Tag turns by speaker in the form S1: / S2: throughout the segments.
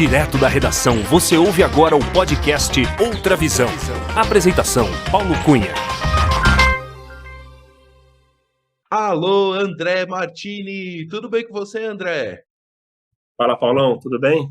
S1: Direto da redação, você ouve agora o podcast Outra Visão. Apresentação, Paulo Cunha.
S2: Alô, André Martini, tudo bem com você, André?
S3: Fala, Paulão, tudo bem?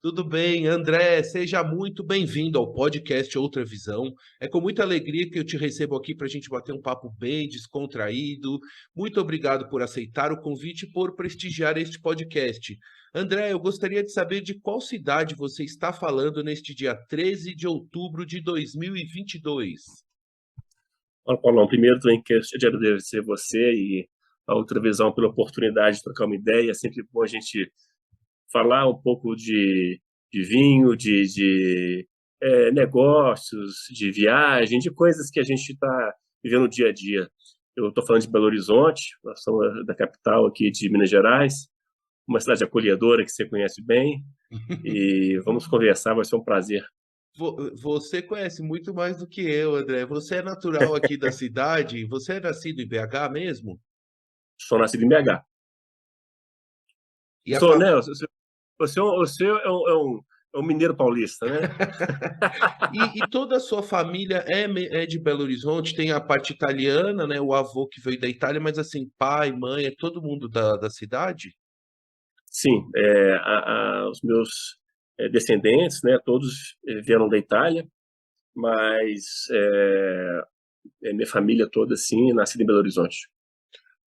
S2: Tudo bem, André, seja muito bem-vindo ao podcast Outra Visão. É com muita alegria que eu te recebo aqui para a gente bater um papo bem descontraído. Muito obrigado por aceitar o convite e por prestigiar este podcast. André, eu gostaria de saber de qual cidade você está falando neste dia 13 de outubro de 2022.
S3: Fala, Paulão, primeiro também quero agradecer você e a Outra Visão pela oportunidade de trocar uma ideia. É sempre bom a gente falar um pouco de vinho, de negócios, de viagem, de coisas que a gente está vivendo no dia a dia. Eu estou falando de Belo Horizonte, nós somos da capital aqui de Minas Gerais, uma cidade acolhedora que você conhece bem, e vamos conversar, vai ser um prazer.
S2: Você conhece muito mais do que eu, André. Você é natural aqui da cidade? Você é nascido em BH mesmo?
S3: Sou nascido em BH.
S2: E a
S3: Sou,
S2: fa...
S3: né? Você é um mineiro paulista, né?
S2: E toda a sua família é de Belo Horizonte? Tem a parte italiana, né? O avô que veio da Itália, mas assim, pai, mãe, é todo mundo da cidade?
S3: Sim, os meus descendentes, né? Todos vieram da Itália, mas minha família toda, assim, nascida em Belo Horizonte.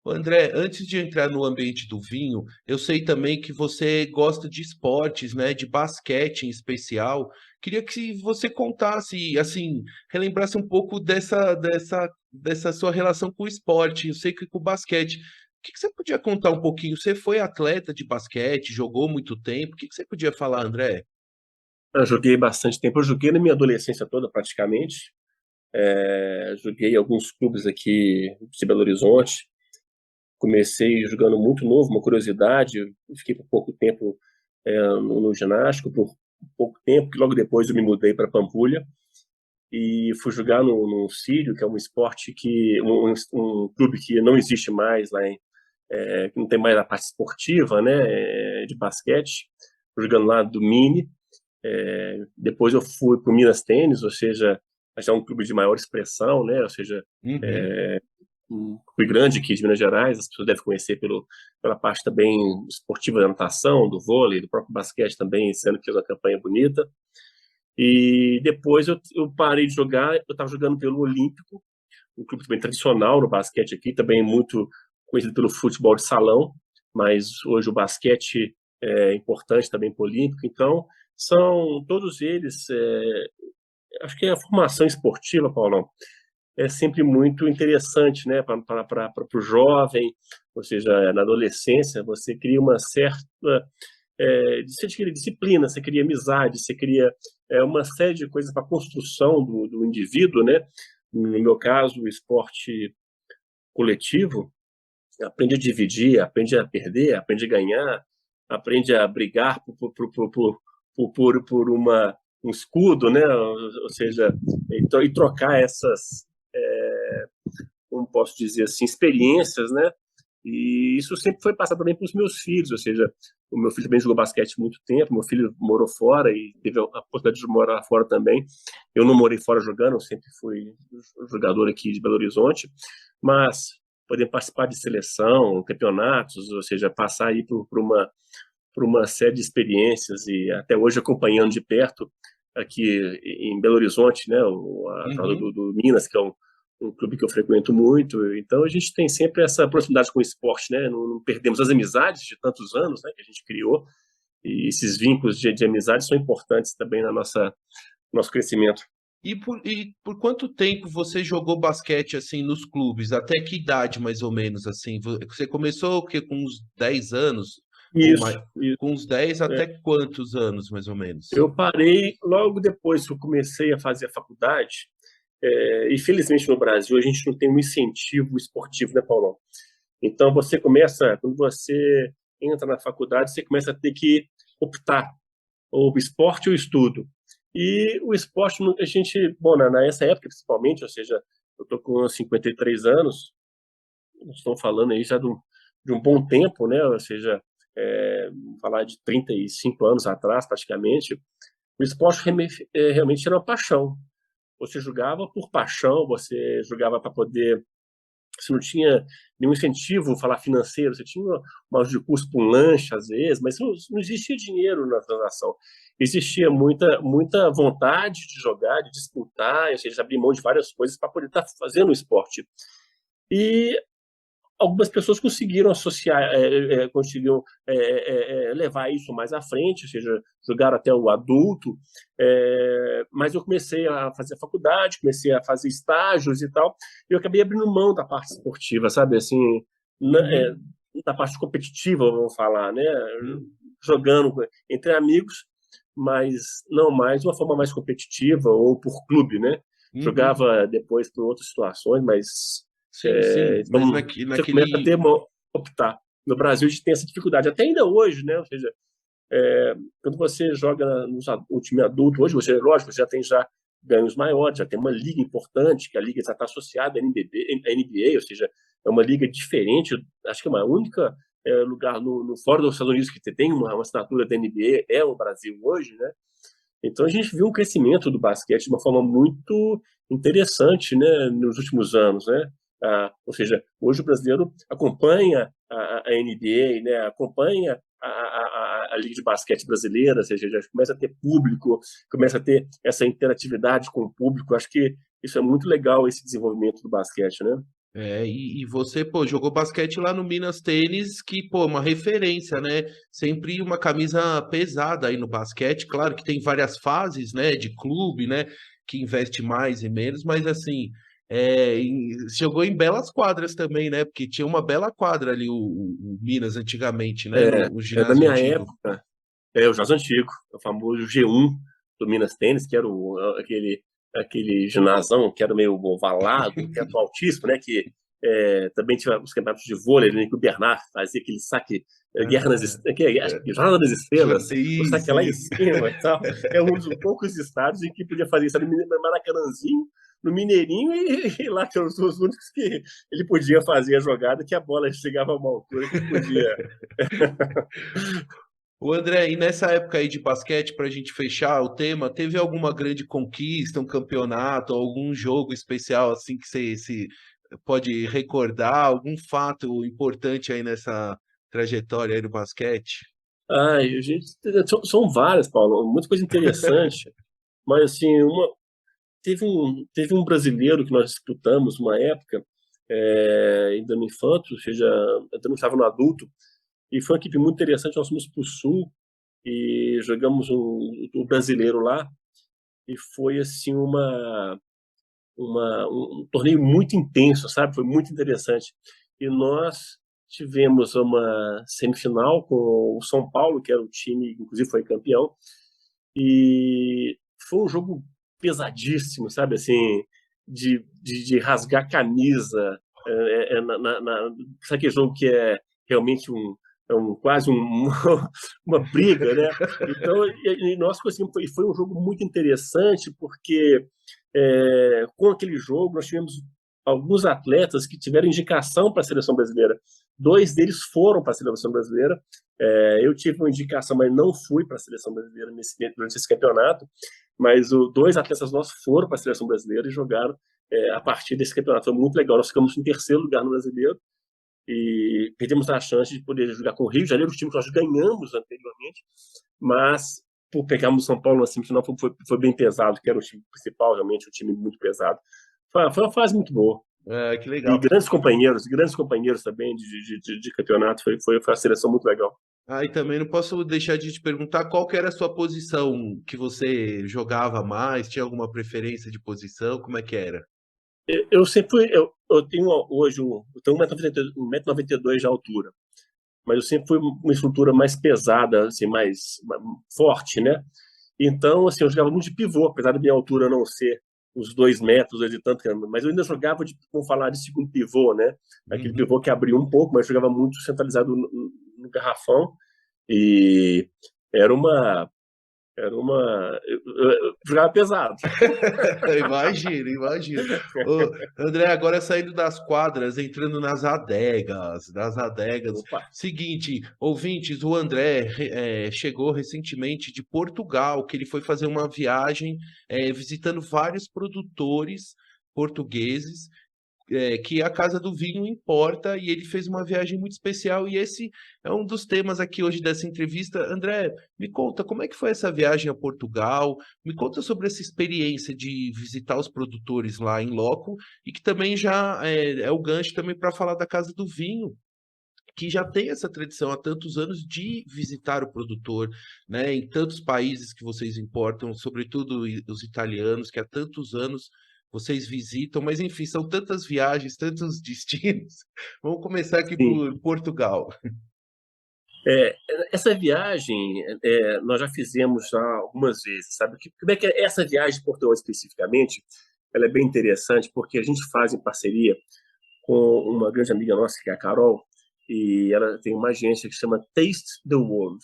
S2: André, antes de entrar no ambiente do vinho, eu sei também que você gosta de esportes, né, de basquete em especial. Queria que você contasse, assim, relembrasse um pouco dessa sua relação com o esporte. Eu sei que com o basquete. O que que você podia contar um pouquinho? Você foi atleta de basquete, jogou muito tempo. O que que você podia falar, André?
S3: Eu joguei bastante tempo, eu joguei na minha adolescência toda, praticamente. Joguei em alguns clubes aqui de Belo Horizonte. Comecei jogando muito novo, uma curiosidade. Eu fiquei por pouco tempo no ginástico, por pouco tempo, que logo depois eu me mudei para Pampulha e fui jogar no Sírio, que é um esporte um clube que não existe mais lá, que não tem mais a parte esportiva, né, de basquete, jogando lá do Mini. Depois eu fui para o Minas Tênis, ou seja, já é um clube de maior expressão, né, ou seja,
S2: Uhum.
S3: um clube grande aqui de Minas Gerais, as pessoas devem conhecer pela parte também esportiva da natação, do vôlei, do próprio basquete também, sendo que fez uma campanha bonita. E depois eu parei de jogar, eu estava jogando pelo Olímpico, um clube também tradicional no basquete aqui, também muito conhecido pelo futebol de salão, mas hoje o basquete é importante também para o Olímpico. Então, são todos eles, acho que a formação esportiva, Paulão, é sempre muito interessante, né, para o jovem, ou seja, na adolescência, você cria uma certa você cria disciplina, você cria amizade, você cria uma série de coisas para a construção do indivíduo, né? No meu caso, o esporte coletivo aprende a dividir, aprende a perder, aprende a ganhar, aprende a brigar por um escudo, né? Ou seja, e trocar essas, como posso dizer assim, experiências, né? E isso sempre foi passado também para os meus filhos, ou seja, o meu filho também jogou basquete muito tempo, meu filho morou fora e teve a oportunidade de morar fora também. Eu não morei fora jogando, eu sempre fui jogador aqui de Belo Horizonte, mas poder participar de seleção, campeonatos, ou seja, passar aí por uma série de experiências e até hoje acompanhando de perto aqui em Belo Horizonte, né, a tal
S2: Uhum.
S3: do Minas, que é um clube que eu frequento muito. Então a gente tem sempre essa proximidade com o esporte, né? Não perdemos as amizades de tantos anos, né, que a gente criou, e esses vínculos de amizade são importantes também na nosso crescimento.
S2: E por quanto tempo você jogou basquete assim nos clubes? Até que idade, mais ou menos, assim? Você começou o quê? Com uns 10 anos? Ou mais?
S3: Isso.
S2: Com uns 10 até quantos anos, mais ou menos?
S3: Eu parei logo depois que eu comecei a fazer a faculdade. Infelizmente no Brasil a gente não tem um incentivo esportivo, né, Paulão? Então quando você entra na faculdade, você começa a ter que optar, ou esporte ou estudo. E o esporte, a gente, bom, nessa época principalmente, ou seja, eu estou com 53 anos, estou falando aí já de um bom tempo, né? Ou seja, vamos falar de 35 anos atrás, praticamente, o esporte realmente era uma paixão. Você jogava por paixão, você jogava para poder. Você não tinha nenhum incentivo, falar financeiro, você tinha uma ajuda de custo para um lanche, às vezes, mas não existia dinheiro na transação. Existia muita vontade de jogar, de disputar, ou seja, abrir mão de várias coisas para poder estar fazendo o esporte. E algumas pessoas conseguiram associar, conseguiram levar isso mais à frente, ou seja, jogar até o adulto, mas eu comecei a fazer faculdade, comecei a fazer estágios e tal, e eu acabei abrindo mão da parte esportiva, sabe, assim, da parte competitiva, vamos falar, né, jogando entre amigos, mas não mais de uma forma mais competitiva ou por clube, né, jogava depois por outras situações, mas
S2: sim, mas
S3: então, você começa a ter optar. No Brasil, a gente tem essa dificuldade, até ainda hoje, né? Ou seja, quando você joga no time adulto, hoje, lógico, você já tem ganhos maiores, já tem uma liga importante, que a liga já está associada à NBA, ou seja, é uma liga diferente, acho que é uma única lugar fora dos Estados Unidos que tem uma assinatura da NBA, é o Brasil hoje, né? Então, a gente viu um crescimento do basquete de uma forma muito interessante, né, nos últimos anos, né? Ou seja, hoje o brasileiro acompanha a NBA, né, acompanha a Liga de Basquete brasileira, ou seja, já começa a ter público, começa a ter essa interatividade com o público. Acho que isso é muito legal, esse desenvolvimento do basquete, né?
S2: E você, pô, jogou basquete lá no Minas Tênis, que, pô, uma referência, né? Sempre uma camisa pesada aí no basquete. Claro que tem várias fases, né, de clube, né, que investe mais e menos, mas assim, jogou em belas quadras também, né? Porque tinha uma bela quadra ali, o Minas, antigamente, né? No
S3: Na
S2: ginásio
S3: minha
S2: antigo.
S3: época, o ginásio antigo, o famoso G1 do Minas Tênis, que era aquele ginásio que era meio ovalado, teto altíssimo, né? Que também tinha os campeonatos de vôlei, né, que o Bernard fazia aquele saque, acho que Jornada das Estrelas, o saque lá em
S2: Isso.
S3: cima e tal. É um dos poucos estados em que podia fazer isso no Maracanãzinho, no Mineirinho e lá que eram os únicos que ele podia fazer a jogada, que a bola chegava a uma altura que podia.
S2: O André, e nessa época aí de basquete, para a gente fechar o tema, teve alguma grande conquista, um campeonato, algum jogo especial assim que você se pode recordar, algum fato importante aí nessa trajetória aí do basquete?
S3: Ai, gente, são várias, Paulo, muita coisa interessante, mas assim, teve um brasileiro que nós disputamos uma época, ainda no infanto, ou seja, ainda não estava no adulto, e foi uma equipe muito interessante. Nós fomos para o Sul e jogamos o brasileiro lá, e foi assim um torneio muito intenso, sabe? Foi muito interessante. E nós tivemos uma semifinal com o São Paulo, que era o time, inclusive foi campeão, e foi um jogo pesadíssimo, sabe? Assim, de rasgar a camisa, sabe aquele jogo que é realmente quase uma briga, né? Então, e nós conseguimos, foi um jogo muito interessante, porque com aquele jogo nós tivemos alguns atletas que tiveram indicação para a seleção brasileira. Dois deles foram para a seleção brasileira. Eu tive uma indicação, mas não fui para a seleção brasileira durante esse campeonato. Mas dois atletas nossos foram para a seleção brasileira e jogaram a partir desse campeonato. Foi muito legal. Nós ficamos em terceiro lugar no brasileiro e perdemos a chance de poder jogar com o Rio de Janeiro, o time que nós ganhamos anteriormente, mas por pegarmos o São Paulo na semifinal foi bem pesado, que era o time principal, realmente, um time muito pesado. Foi uma fase muito boa.
S2: Que
S3: E
S2: legal.
S3: grandes companheiros também de campeonato, foi uma seleção muito legal.
S2: E também não posso deixar de te perguntar qual que era a sua posição que você jogava mais, tinha alguma preferência de posição, como é que era?
S3: Eu sempre fui, eu tenho hoje, eu tenho 1,92 m de altura, mas eu sempre fui uma estrutura mais pesada, assim, mais forte, né? Então, assim, eu jogava muito de pivô, apesar da minha altura não ser os 2 metros e tanto, mas eu ainda jogava vamos falar, de segundo pivô, né? Aquele pivô que abriu um pouco, mas eu jogava muito centralizado no garrafão, e era Era uma... eu jogava pesado.
S2: Imagina, imagina. Ô, André, agora saindo das quadras, entrando nas adegas.
S3: Opa,
S2: Seguinte, ouvintes, o André chegou recentemente de Portugal, que ele foi fazer uma viagem visitando vários produtores portugueses que a Casa do Vinho importa, e ele fez uma viagem muito especial, e esse é um dos temas aqui hoje dessa entrevista. André, me conta, como é que foi essa viagem a Portugal? Me conta sobre essa experiência de visitar os produtores lá em loco, e que também já é o gancho também para falar da Casa do Vinho, que já tem essa tradição há tantos anos de visitar o produtor, né? Em tantos países que vocês importam, sobretudo os italianos, que há tantos anos vocês visitam, mas enfim, são tantas viagens, tantos destinos. Vamos começar aqui
S3: sim.
S2: por Portugal.
S3: É, essa viagem nós já fizemos já algumas vezes, sabe? Como é que é essa viagem de Portugal especificamente? Ela é bem interessante porque a gente faz em parceria com uma grande amiga nossa, que é a Carol, e ela tem uma agência que chama Taste the World.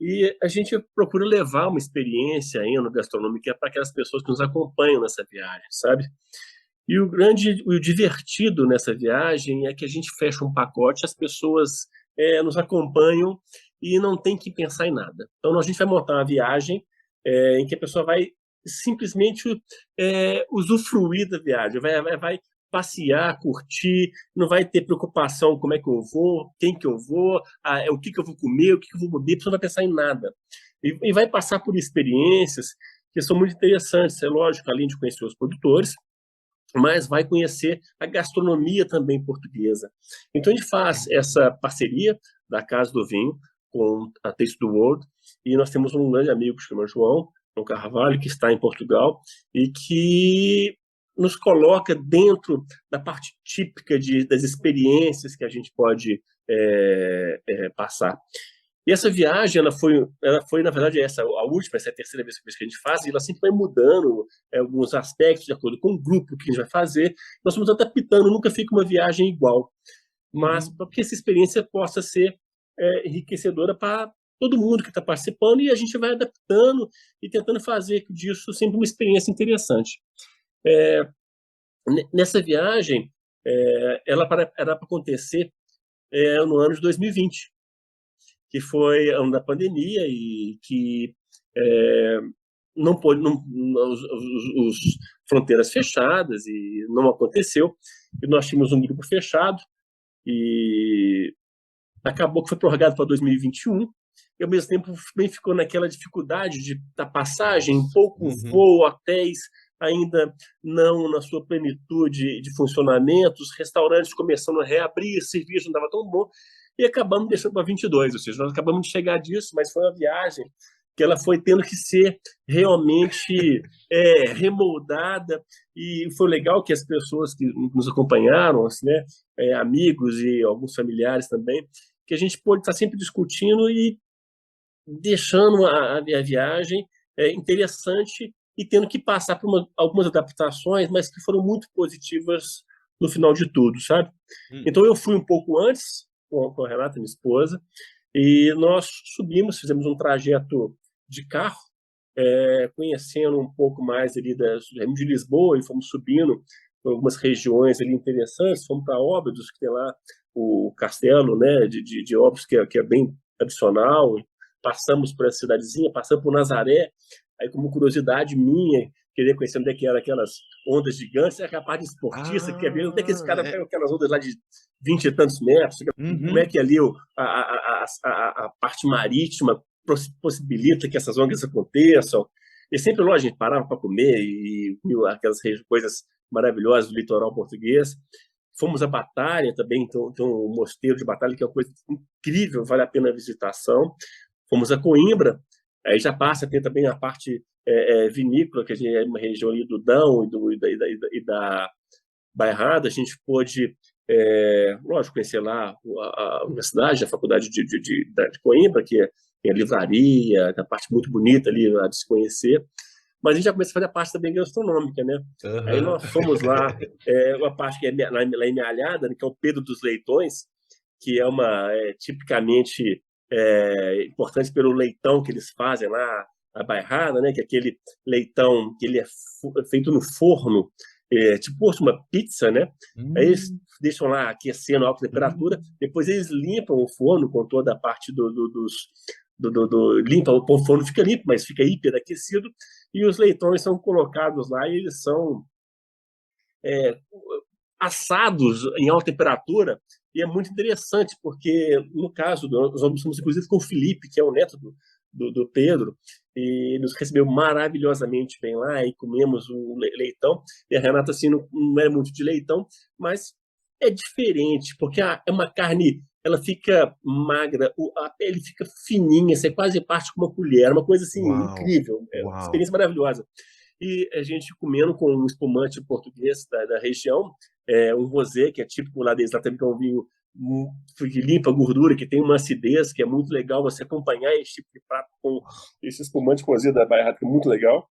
S3: E a gente procura levar uma experiência enogastronômica para aquelas pessoas que nos acompanham nessa viagem, sabe? E o divertido nessa viagem é que a gente fecha um pacote, as pessoas nos acompanham e não tem que pensar em nada. Então, a gente vai montar uma viagem em que a pessoa vai simplesmente usufruir da viagem, vai passear, curtir, não vai ter preocupação como é que eu vou, quem que eu vou, o que que eu vou comer, o que que eu vou beber, a pessoa não vai pensar em nada. E vai passar por experiências que são muito interessantes. É lógico, além de conhecer os produtores, mas vai conhecer a gastronomia também portuguesa. Então, a gente faz essa parceria da Casa do Vinho com a Taste the World, e nós temos um grande amigo que se chama João Carvalho, que está em Portugal, e que nos coloca dentro da parte típica das experiências que a gente pode passar. E essa viagem, ela foi, na verdade, a última, essa é a terceira vez que a gente faz, e ela sempre vai mudando alguns aspectos de acordo com o grupo que a gente vai fazer. Nós estamos adaptando, nunca fica uma viagem igual, mas para que essa experiência possa ser enriquecedora para todo mundo que está participando, e a gente vai adaptando e tentando fazer disso sempre uma experiência interessante. Nessa viagem, ela era para acontecer no ano de 2020, que foi ano da pandemia e que não pôde, os fronteiras fechadas, e não aconteceu. E nós tínhamos um grupo fechado e acabou que foi prorrogado para 2021. E ao mesmo tempo também ficou naquela dificuldade da passagem, pouco voo, hotéis ainda não na sua plenitude de funcionamento, os restaurantes começando a reabrir, o serviço não estava tão bom, e acabamos deixando para 22, ou seja, nós acabamos de chegar disso, mas foi uma viagem que ela foi tendo que ser realmente remoldada, e foi legal que as pessoas que nos acompanharam, assim, né, amigos e alguns familiares também, que a gente pôde estar sempre discutindo e deixando a viagem interessante, e tendo que passar por algumas adaptações, mas que foram muito positivas no final de tudo, sabe? Então eu fui um pouco antes com a Renata, minha esposa, e nós fizemos um trajeto de carro, conhecendo um pouco mais ali de Lisboa, e fomos subindo algumas regiões ali interessantes. Fomos para Óbidos, que tem lá o castelo, né, de Óbidos, que é bem tradicional. Passamos por essa cidadezinha, passamos por Nazaré. Aí, como curiosidade minha, querer conhecer onde é que eram aquelas ondas gigantes, é capaz de esportista, quer ver onde é que esse cara pega aquelas ondas lá de 20 e tantos metros, como é que ali a parte marítima possibilita que essas ondas aconteçam. E sempre, lógico, a gente parava para comer e viu aquelas coisas maravilhosas do litoral português. Fomos a Batalha também, então o Mosteiro de Batalha, que é uma coisa incrível, vale a pena a visitação. Fomos a Coimbra, aí já passa, tem também a parte vinícola, que é uma região ali do Dão e da Bairrada. A gente pôde, lógico, conhecer lá a universidade, a faculdade de Coimbra, que tem a livraria, a parte muito bonita ali a de se conhecer. Mas a gente já começa a fazer a parte também gastronômica, né? Aí nós fomos lá, uma parte que é lá em Mealhada, né, que é o Pedro dos Leitões, que é tipicamente importante pelo leitão que eles fazem lá, a bairrada, né? Que é aquele leitão que ele é feito no forno, tipo uma pizza, né? Aí eles deixam lá aquecendo a alta temperatura, depois eles limpam o forno com toda a parte limpa, o forno fica limpo, mas fica hiperaquecido, e os leitões são colocados lá e eles são assados em alta temperatura, e é muito interessante, porque no caso, nós almoçamos inclusive com o Felipe, que é o neto do Pedro, e nos recebeu maravilhosamente bem lá, e comemos um leitão, e a Renata assim, não é muito de leitão, mas é diferente, porque é uma carne, ela fica magra, a pele fica fininha, você quase parte com uma colher, uma coisa assim incrível, uma experiência maravilhosa. E a gente comendo com um espumante português da região, um rosé, que é típico lá deles, lá também que é um vinho que limpa a gordura, que tem uma acidez, que é muito legal você acompanhar esse tipo de prato com esse espumante rosé da Bairrada, que é muito legal.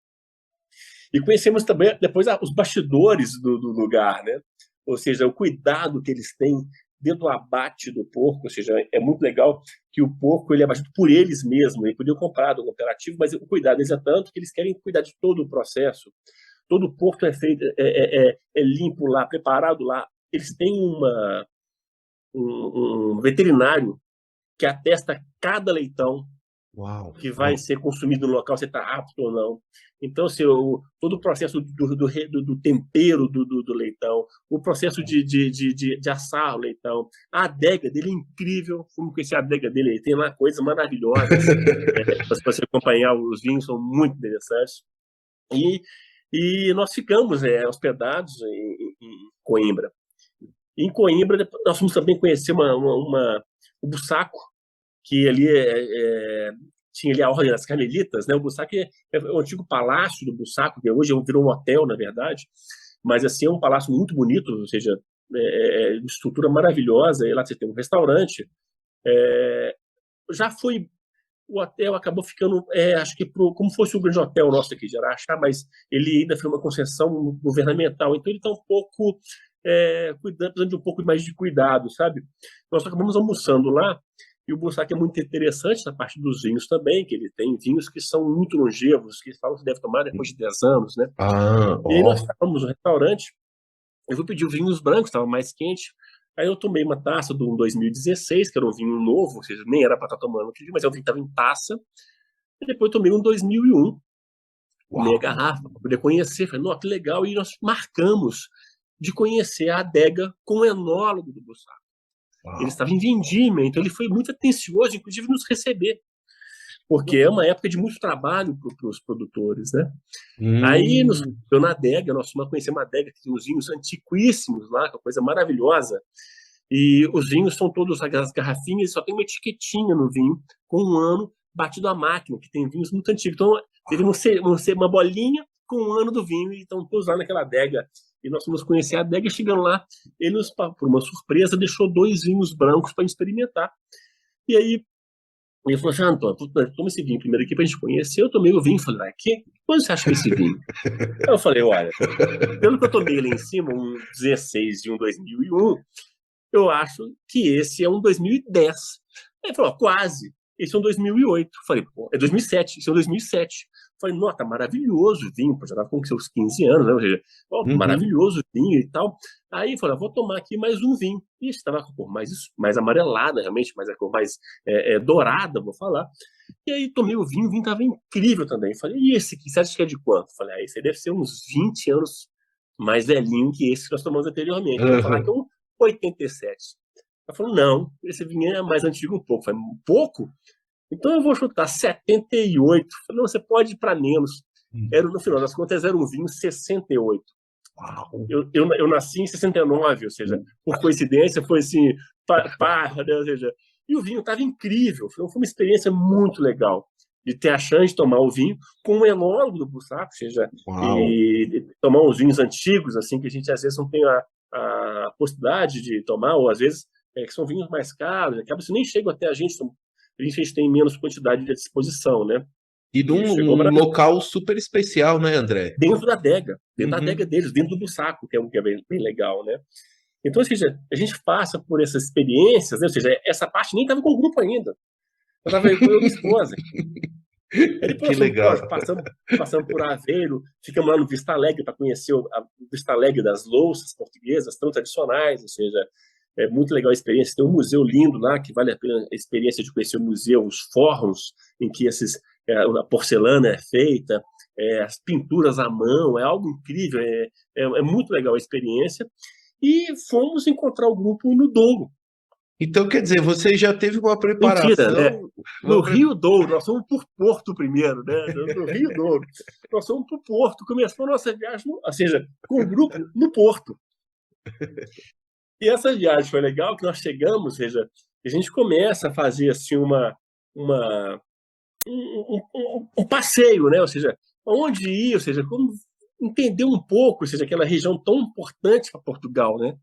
S3: E conhecemos também depois os bastidores do lugar, né? Ou seja, o cuidado que eles têm dentro do abate do porco, ou seja, é muito legal que o porco ele é abatido por eles mesmos, ele podia comprar do cooperativo, mas o cuidado deles é tanto que eles querem cuidar de todo o processo. Todo o porco é feito, é limpo lá, preparado lá. Eles têm um veterinário que atesta cada leitão que vai ser consumido no local, se está apto ou não. Então, assim, todo o processo do tempero do leitão, o processo de assar o leitão, a adega dele é incrível. Fomos conhecer a adega dele, ele tem lá coisas maravilhosas. Para você acompanhar, os vinhos são muito interessantes. E nós ficamos hospedados em Coimbra. Em Coimbra, nós fomos também conhecer o Bussaco, que ali tinha ali a Ordem das Carmelitas, né? O Bussaco é o antigo palácio do Bussaco, que hoje virou um hotel, na verdade, mas assim é um palácio muito bonito, ou seja, de estrutura maravilhosa, e lá você tem um restaurante. Já foi, o hotel acabou ficando, acho que como fosse o grande hotel nosso aqui de Araxá, mas ele ainda foi uma concessão governamental, então ele está um pouco precisando de um pouco mais de cuidado, sabe? Nós acabamos almoçando lá, e o Bussac é muito interessante na parte dos vinhos também, que ele tem vinhos que são muito longevos, que eles falam que deve tomar depois de 10 anos, né? E aí nós estávamos no restaurante, eu fui pedir vinhos brancos, estava mais quente, aí eu tomei uma taça do 2016, que era um vinho novo, ou seja, nem era para estar tomando aquele vinho, mas eu estava em taça, e depois eu tomei um 2001, meia garrafa, para poder conhecer, falei, nossa, que legal, e nós marcamos de conhecer a adega com o enólogo do Bussac. Ele estava em Vindima, então ele foi muito atencioso, inclusive, nos receber, porque é uma época de muito trabalho para os produtores, né? Aí, eu na adega, nós fomos conhecer uma adega que tem uns vinhos antiquíssimos lá, que é uma coisa maravilhosa, e os vinhos são todos, as garrafinhas, só tem uma etiquetinha no vinho, com um ano batido à máquina, que tem vinhos muito antigos. Então, deveriam ser uma bolinha com um ano do vinho, e estão todos lá naquela adega. E nós fomos conhecer a adega, chegando lá, ele, por uma surpresa, deixou 2 vinhos brancos para experimentar. E aí, ele falou assim, Antônio, toma esse vinho primeiro aqui para a gente conhecer. Eu tomei o vinho e falei, quanto você acha desse vinho? Aí eu falei, olha, pelo que eu tomei lá em cima, um 16 e um 2001, eu acho que esse é um 2010. Aí ele falou, quase. Esse é um 2008. Eu falei, pô, é 2007. Esse é um 2007. Eu falei, nossa, tá maravilhoso o vinho. Pô, já estava com seus 15 anos, né? Ou seja, maravilhoso o vinho e tal. Aí eu falei, vou tomar aqui mais um vinho. E estava com a cor mais amarelada, realmente, mais a cor mais dourada, vou falar. E aí tomei o vinho estava incrível também. Eu falei, e esse aqui, você acha que é de quanto? Eu falei, esse aí deve ser uns 20 anos mais velhinho que esse que nós tomamos anteriormente. Eu vou falar que é um 87. Ela falou, não, esse vinho é mais antigo um pouco. Eu falei, um pouco? Então eu vou chutar 78. Eu falei, não, você pode ir para menos. No final das contas, era um vinho 68. Eu nasci em 69, ou seja, por coincidência, foi assim, né? Ou seja, e o vinho estava incrível. Foi uma experiência muito legal de ter a chance de tomar o vinho com o enólogo do Bussac, ou seja, e tomar uns vinhos antigos, assim, que a gente às vezes não tem a possibilidade de tomar, ou às vezes que são vinhos mais caros, acaba que nem chegam até a gente tem menos quantidade de disposição, né?
S2: E de um local super especial, né, André?
S3: Dentro da adega deles, dentro do Bussaco, que é bem legal, né? Então, ou seja, a gente passa por essas experiências, né? Ou seja, essa parte nem estava com o grupo ainda. Eu estava com a minha esposa. Aí depois
S2: Que
S3: nós fomos,
S2: legal.
S3: lógico, passamos por Aveiro, ficamos lá no Vista Alegre para conhecer o Vista Alegre das louças portuguesas, tão tradicionais, ou seja, é muito legal a experiência. Tem um museu lindo lá, que vale a pena a experiência de conhecer o museu, os fornos em que a porcelana é feita, as pinturas à mão, é algo incrível, é muito legal a experiência. E fomos encontrar o grupo no Douro.
S2: Então, quer dizer, você já teve uma
S3: Mentira, né?
S2: preparação.
S3: No Rio Douro, nós fomos por Porto primeiro, né? No Rio Douro. Nós fomos por Porto, começou a nossa viagem, ou seja, com o grupo no Porto. E essa viagem foi legal, que nós chegamos, ou seja, a gente começa a fazer assim um passeio, né? Ou seja, onde ir, ou seja, como entender um pouco, ou seja, aquela região tão importante para Portugal, né?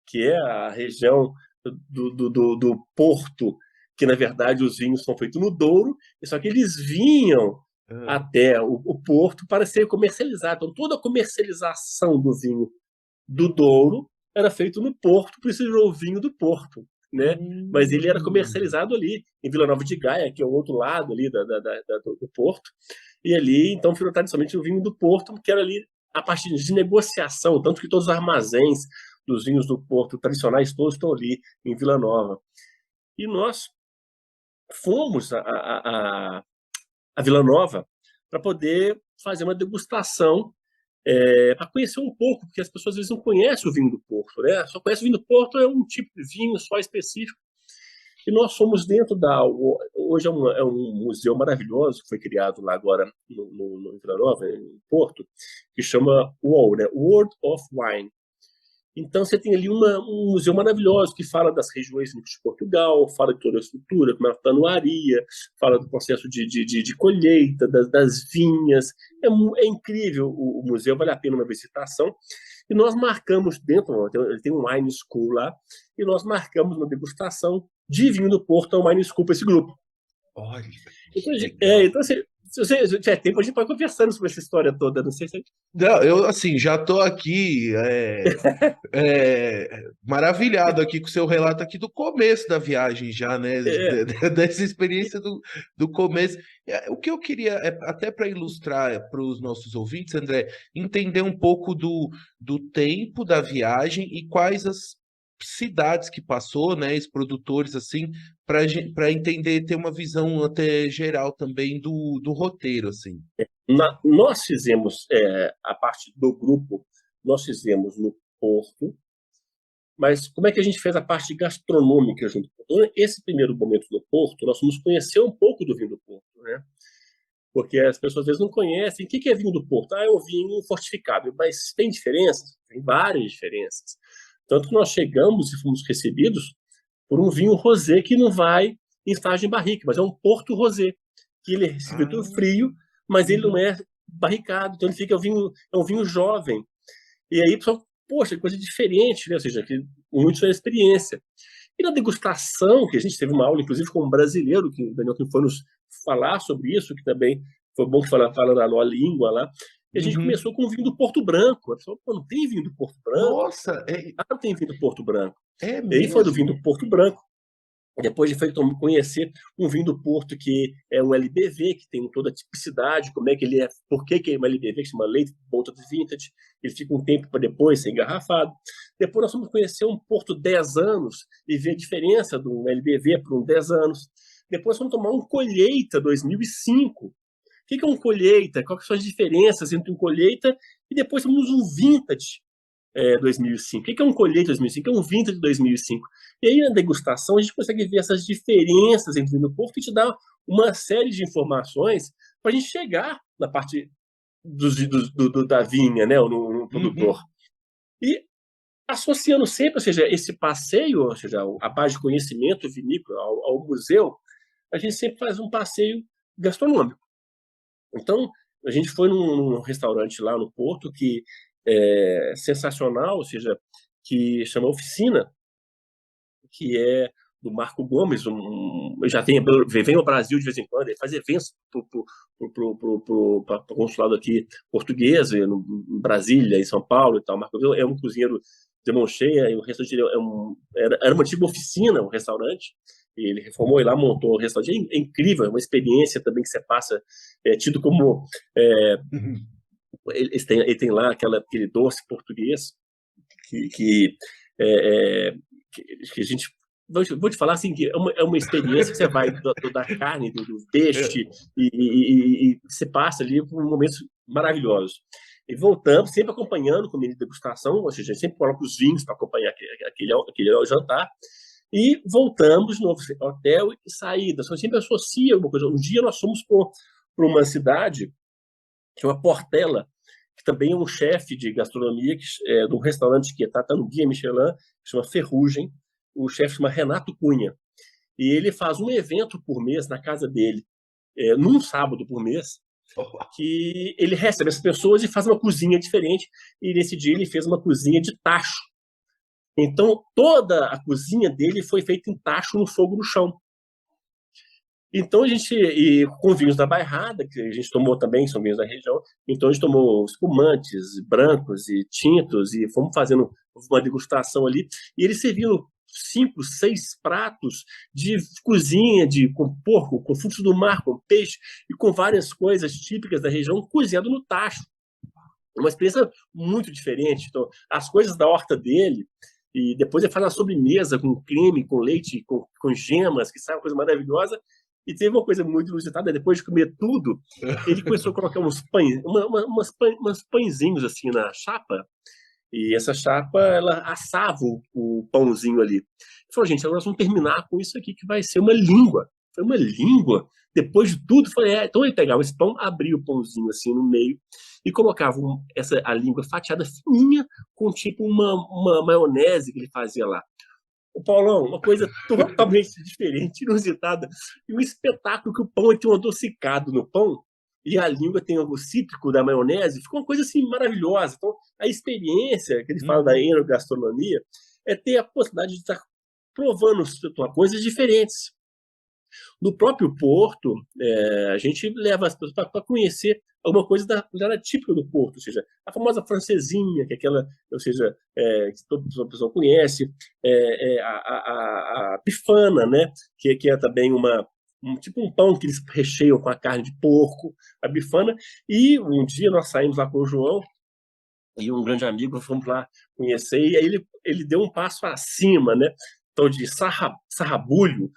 S3: Que é a região do Porto, que na verdade os vinhos são feitos no Douro, só que eles vinham até o Porto para ser comercializado. Então, toda a comercialização do vinho do Douro era feito no Porto, por isso virou o vinho do Porto, né? Mas ele era comercializado ali, em Vila Nova de Gaia, que é o outro lado ali do Porto, e ali, então, virou tradicionalmente o vinho do Porto, que era ali a partir de negociação, tanto que todos os armazéns dos vinhos do Porto tradicionais todos estão ali em Vila Nova. E nós fomos a Vila Nova para poder fazer uma degustação, para conhecer um pouco, porque as pessoas às vezes não conhecem o vinho do Porto, né? Só conhecem o vinho do Porto, é um tipo de vinho só específico. E nós fomos dentro hoje é um museu maravilhoso que foi criado lá agora no Vila Nova, em Porto, que chama WOW, né? World of Wine. Então, você tem ali um museu maravilhoso que fala das regiões de Portugal, fala de toda a estrutura, como é a tanuaria, fala do processo de colheita, das vinhas. É incrível o museu, vale a pena uma visitação. E nós marcamos dentro, ele tem um wine school lá, e nós marcamos uma degustação de vinho do Porto, um wine school para esse grupo.
S2: Olha,
S3: então, assim, se você tiver tempo, a gente pode conversando sobre essa história toda. Não sei se...
S2: Não, eu assim já estou aqui maravilhado aqui com o seu relato aqui do começo da viagem já, né? Dessa experiência do começo. O que eu queria, até para ilustrar para os nossos ouvintes, André, entender um pouco do tempo da viagem e quais as cidades que passou, né? Os produtores, assim, para entender, ter uma visão até geral também do roteiro, assim.
S3: Nós fizemos a parte do grupo, nós fizemos no Porto, mas como é que a gente fez a parte gastronômica junto? Então, esse primeiro momento do Porto, nós fomos conhecer um pouco do vinho do Porto, né? Porque as pessoas às vezes não conhecem. O que é vinho do Porto? É um vinho fortificado, mas tem diferenças? Tem várias diferenças. Tanto que nós chegamos e fomos recebidos por um vinho rosé que não vai em estágio em barrica, mas é um Porto rosé, que ele é recebido frio, mas ele não é barricado, então ele fica é um vinho jovem. E aí, pessoal, poxa, coisa diferente, né? Ou seja, que muito é experiência. E na degustação, que a gente teve uma aula, inclusive, com um brasileiro, que o Daniel que foi nos falar sobre isso, que também foi bom que falando a nossa língua lá. E a gente começou com o vinho do Porto Branco. A pessoa, não tem vinho do Porto Branco?
S2: Nossa!
S3: Não tem vinho do Porto Branco.
S2: É
S3: e aí foi do
S2: mesmo?
S3: vinho do Porto Branco. Depois de conhecer um vinho do Porto que é um LBV, que tem toda a tipicidade, como é que ele é, por que é um LBV, que se chama Late Bottled Vintage, ele fica um tempo para depois ser engarrafado. Depois nós vamos conhecer um Porto 10 anos e ver a diferença de um LBV para um 10 anos. Depois vamos tomar um Colheita 2005. O que é um Colheita? Quais são as diferenças entre um Colheita e depois temos um Vintage 2005. O que é um Colheita 2005? É um Vintage 2005. E aí, na degustação, a gente consegue ver essas diferenças entre o vinho do Porto e te dá uma série de informações para a gente chegar na parte da vinha, né, no produtor. E associando sempre, ou seja, esse passeio, ou seja, a parte de conhecimento vinícola ao museu, a gente sempre faz um passeio gastronômico. Então, a gente foi num restaurante lá no Porto que é sensacional, ou seja, que chama Oficina, que é do Marco Gomes, já vem ao Brasil de vez em quando, ele faz eventos para o consulado aqui português, em Brasília, em São Paulo e tal. Marco Gomes é um cozinheiro de mão cheia, e o restaurante era uma antiga oficina, um restaurante, Ele reformou e lá montou o restaurante. É incrível, é uma experiência também que você passa, tido como... Ele tem lá aquele doce português que, que, é, é, que a gente... Vou te falar assim, que é uma experiência que você vai da carne, do peixe, e você passa ali por momentos maravilhosos. E voltamos, sempre acompanhando comida de degustação, ou seja, a gente sempre coloca os vinhos para acompanhar aquele jantar, e voltamos no hotel e saída. Só sempre associa alguma coisa. Um dia nós fomos para uma cidade, que é uma Portela, que também é um chefe de gastronomia, de um restaurante que está no Guia Michelin, que chama Ferrugem. O chefe chama Renato Cunha. E ele faz um evento por mês na casa dele, num sábado por mês, que ele recebe as pessoas e faz uma cozinha diferente. E nesse dia ele fez uma cozinha de tacho. Então, toda a cozinha dele foi feita em tacho no fogo no chão. Então, e com vinhos da Bairrada, que a gente tomou também, são vinhos da região, então a gente tomou espumantes, brancos e tintos, e fomos fazendo uma degustação ali, e eles serviram 5, 6 pratos de cozinha com porco, com frutos do mar, com peixe, e com várias coisas típicas da região, cozinhado no tacho. Uma experiência muito diferente. Então, as coisas da horta dele, e depois ele faz uma sobremesa com creme, com leite, com gemas, que sai uma coisa maravilhosa. E teve uma coisa muito inusitada, depois de comer tudo, ele começou a colocar uns pães, umas pãezinhos assim na chapa, e essa chapa, ela assava o pãozinho ali. Ele falou, gente, agora nós vamos terminar com isso aqui, que vai ser uma língua. Foi uma língua. Depois de tudo, então ele pegava esse pão, abria o pãozinho assim no meio, e colocava a língua fatiada fininha, com tipo uma maionese que ele fazia lá. O Paulão, uma coisa totalmente diferente, inusitada, e um espetáculo que o pão tem um adocicado no pão, e a língua tem o cítrico da maionese, ficou uma coisa assim maravilhosa. Então, a experiência que ele fala da enogastronomia é ter a possibilidade de estar provando coisas diferentes. No próprio Porto, a gente leva as pessoas para conhecer alguma coisa da culinária típica do Porto, ou seja, a famosa francesinha, que é aquela, ou seja, que toda pessoa conhece, a bifana, né, que é também tipo um pão que eles recheiam com a carne de porco, a bifana. E um dia nós saímos lá com o João, e um grande amigo, fomos lá conhecer, e aí ele deu um passo acima, né, então de sarrabulho,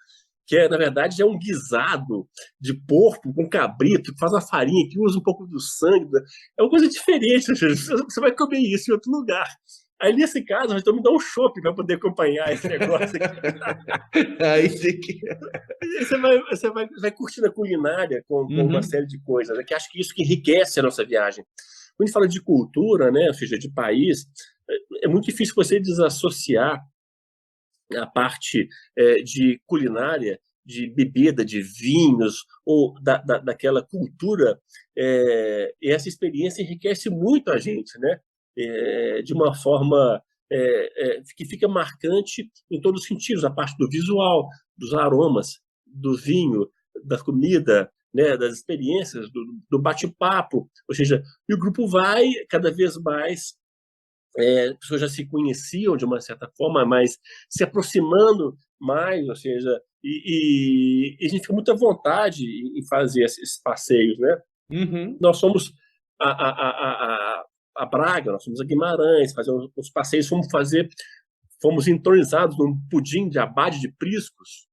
S3: que na verdade é um guisado de porco com cabrito, que faz uma farinha, que usa um pouco do sangue. É uma coisa diferente, você vai comer isso em outro lugar. Aí, nesse caso, nós estamos me dar um chopp para poder acompanhar esse negócio aqui.
S2: Aí tem que...
S3: Você vai curtindo a culinária com uma série de coisas, né, que acho que isso que enriquece a nossa viagem. Quando a gente fala de cultura, né, ou seja, de país, é muito difícil você desassociar a parte de culinária, de bebida, de vinhos, ou daquela cultura, e essa experiência enriquece muito a gente, né? De uma forma que fica marcante em todos os sentidos, a parte do visual, dos aromas, do vinho, da comida, né, das experiências, do bate-papo, ou seja, e o grupo vai cada vez mais, as pessoas já se conheciam de uma certa forma, mas se aproximando mais, ou seja, e a gente fica muito à vontade em fazer esses passeios, né? Nós somos a Braga, nós somos a Guimarães, fazer os passeios, fomos entronizados num pudim de abade de priscos,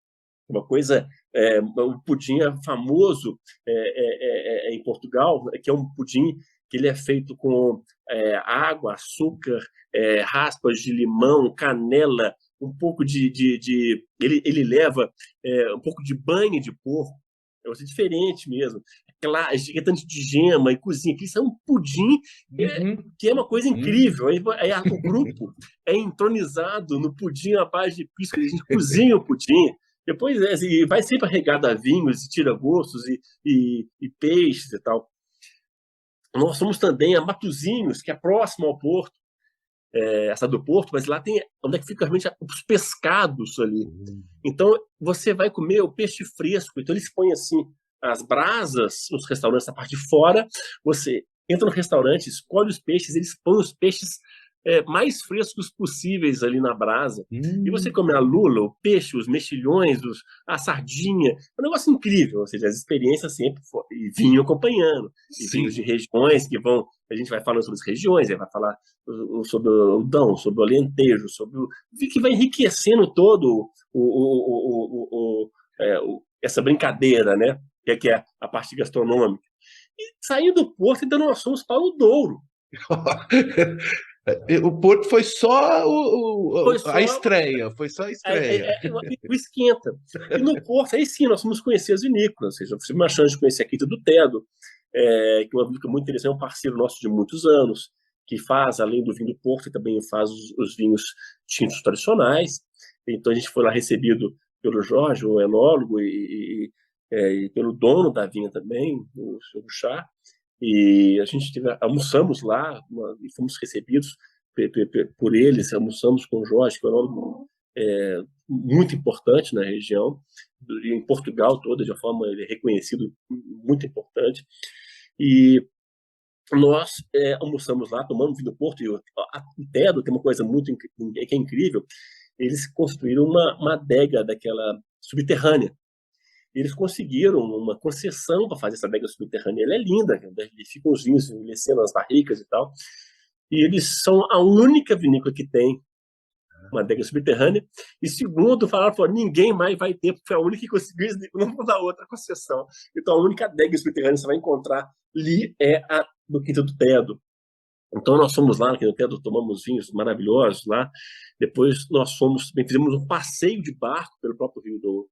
S3: uma coisa, um pudim famoso em Portugal, que é um pudim que ele é feito com água, açúcar, raspas de limão, canela, um pouco ele leva um pouco de banha de porco, é uma coisa diferente mesmo, é tanto de gema e cozinha, que isso é um pudim que é uma coisa incrível. Aí o grupo é entronizado no pudim à base de pisco, a gente cozinha o pudim, depois vai sempre regado a vinhos e tira gostos e peixes e tal. Nós somos também a Matosinhos, que é próximo ao Porto, essa do Porto, mas lá tem onde é que fica realmente os pescados ali. Então, você vai comer o peixe fresco. Então, eles põem assim as brasas nos restaurantes, na parte de fora. Você entra no restaurante, escolhe os peixes, eles põem os peixes mais frescos possíveis ali na brasa. E você come a lula, o peixe, os mexilhões, a sardinha, é um negócio incrível, ou seja, as experiências sempre e vinho acompanhando, e vinhos de regiões que vão, a gente vai falando sobre as regiões, aí vai falar sobre o Dão, sobre o Alentejo, sobre o que vai enriquecendo todo essa brincadeira, né? Que é a parte gastronômica. E saindo do Porto, então nós fomos para o Douro.
S2: O Porto foi só a estreia,
S3: o esquenta. E no Porto, aí sim, nós fomos conhecer as vinícolas, ou seja, tive uma chance de conhecer a Quinta do Tedo, que é uma vinícola muito interessante, é um parceiro nosso de muitos anos, que faz, além do vinho do Porto, também faz os vinhos tintos tradicionais. Então a gente foi lá recebido pelo Jorge, o enólogo, e pelo dono da vinha também, o Sr. Chá. E a gente almoçamos lá e fomos recebidos por eles, almoçamos com o Jorge, que é um enólogo muito importante na região, em Portugal toda, de uma forma ele é reconhecido, muito importante. E nós almoçamos lá, tomamos vinho do Porto, e o Tedo tem uma coisa que é incrível, eles construíram uma adega daquela subterrânea. Eles conseguiram uma concessão para fazer essa adega subterrânea. Ela é linda, ficam os vinhos envelhecendo nas barricas e tal. E eles são a única vinícola que tem uma adega subterrânea. E segundo, falaram, ninguém mais vai ter, porque foi a única que conseguiu, não vou dar outra concessão. Então a única adega subterrânea que você vai encontrar ali é a do Quinta do Tedo. Então nós fomos lá no Quinta do Tedo, tomamos vinhos maravilhosos lá. Depois nós fizemos um passeio de barco pelo próprio Rio Douro,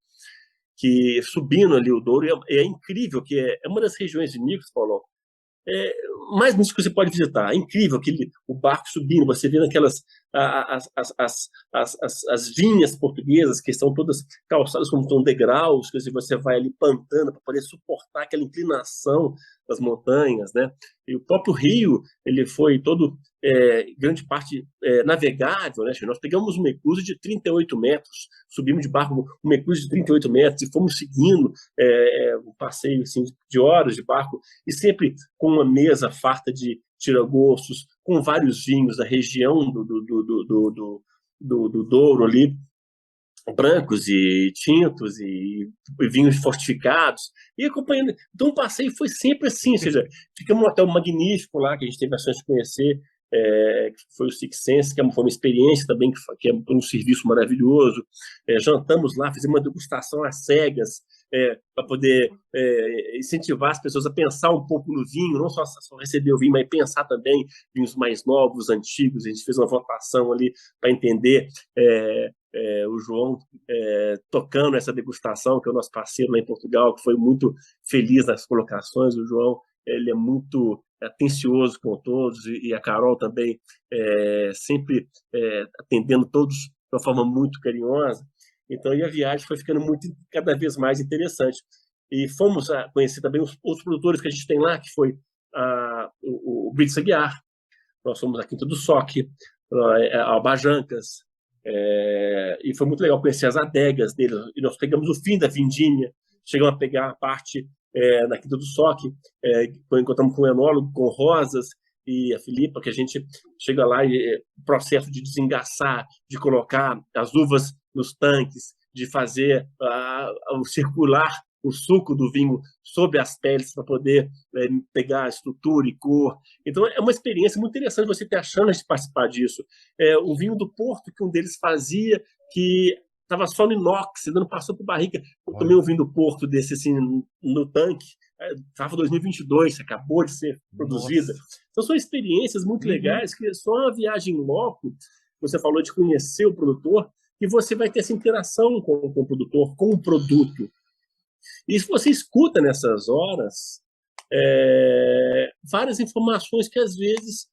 S3: que subindo ali o Douro, é incrível, que é uma das regiões vinícolas, Paulo, mais nisso que você pode visitar. É incrível o barco subindo, você vê aquelas as vinhas portuguesas que são todas calçadas como são degraus, quer dizer, você vai ali plantando para poder suportar aquela inclinação das montanhas, né? E o próprio rio, ele foi todo grande parte navegável, né? Nós pegamos uma eclusa de 38 metros, subimos de barco uma eclusa de 38 metros e fomos seguindo um passeio assim, de horas de barco, e sempre com uma mesa farta de tiragostos, com vários vinhos da região do Douro ali, brancos e tintos e vinhos fortificados, e acompanhando. Então o passeio foi sempre assim, ou seja, ficamos num hotel magnífico lá, que a gente teve a chance de conhecer, que foi o Six Sense, que foi uma experiência também, que é um serviço maravilhoso. Jantamos lá, fizemos uma degustação às cegas, para poder incentivar as pessoas a pensar um pouco no vinho, não só receber o vinho, mas pensar também vinhos mais novos, antigos. A gente fez uma votação ali para entender o João tocando essa degustação, que é o nosso parceiro lá em Portugal, que foi muito feliz nas colocações. O João, ele é muito atencioso com todos, e a Carol também, sempre atendendo todos de uma forma muito carinhosa. Então, e a viagem foi ficando cada vez mais interessante. E fomos a conhecer também os outros produtores que a gente tem lá, que foi o Brito Aguiar. Nós fomos à Quinta do Soque, a Bajancas, e foi muito legal conhecer as adegas deles. E nós pegamos o fim da Vindinha, chegamos a pegar a parte na Quinta do Soque, encontramos com o enólogo, com Rosas e a Filipa, que a gente chega lá e o processo de desengaçar, de colocar as uvas nos tanques, de fazer o circular o suco do vinho sobre as peles para poder pegar a estrutura e cor. Então é uma experiência muito interessante você ter a chance de participar disso. O vinho do Porto, que um deles fazia, que estava só no inox, não passou por barrica. Eu tomei um vinho do Porto desse assim no tanque, estava 2022, acabou de ser produzida. Então são experiências muito legais, que só uma viagem em loco, você falou de conhecer o produtor, e você vai ter essa interação com o produtor, com o produto. E se você escuta nessas horas várias informações que às vezes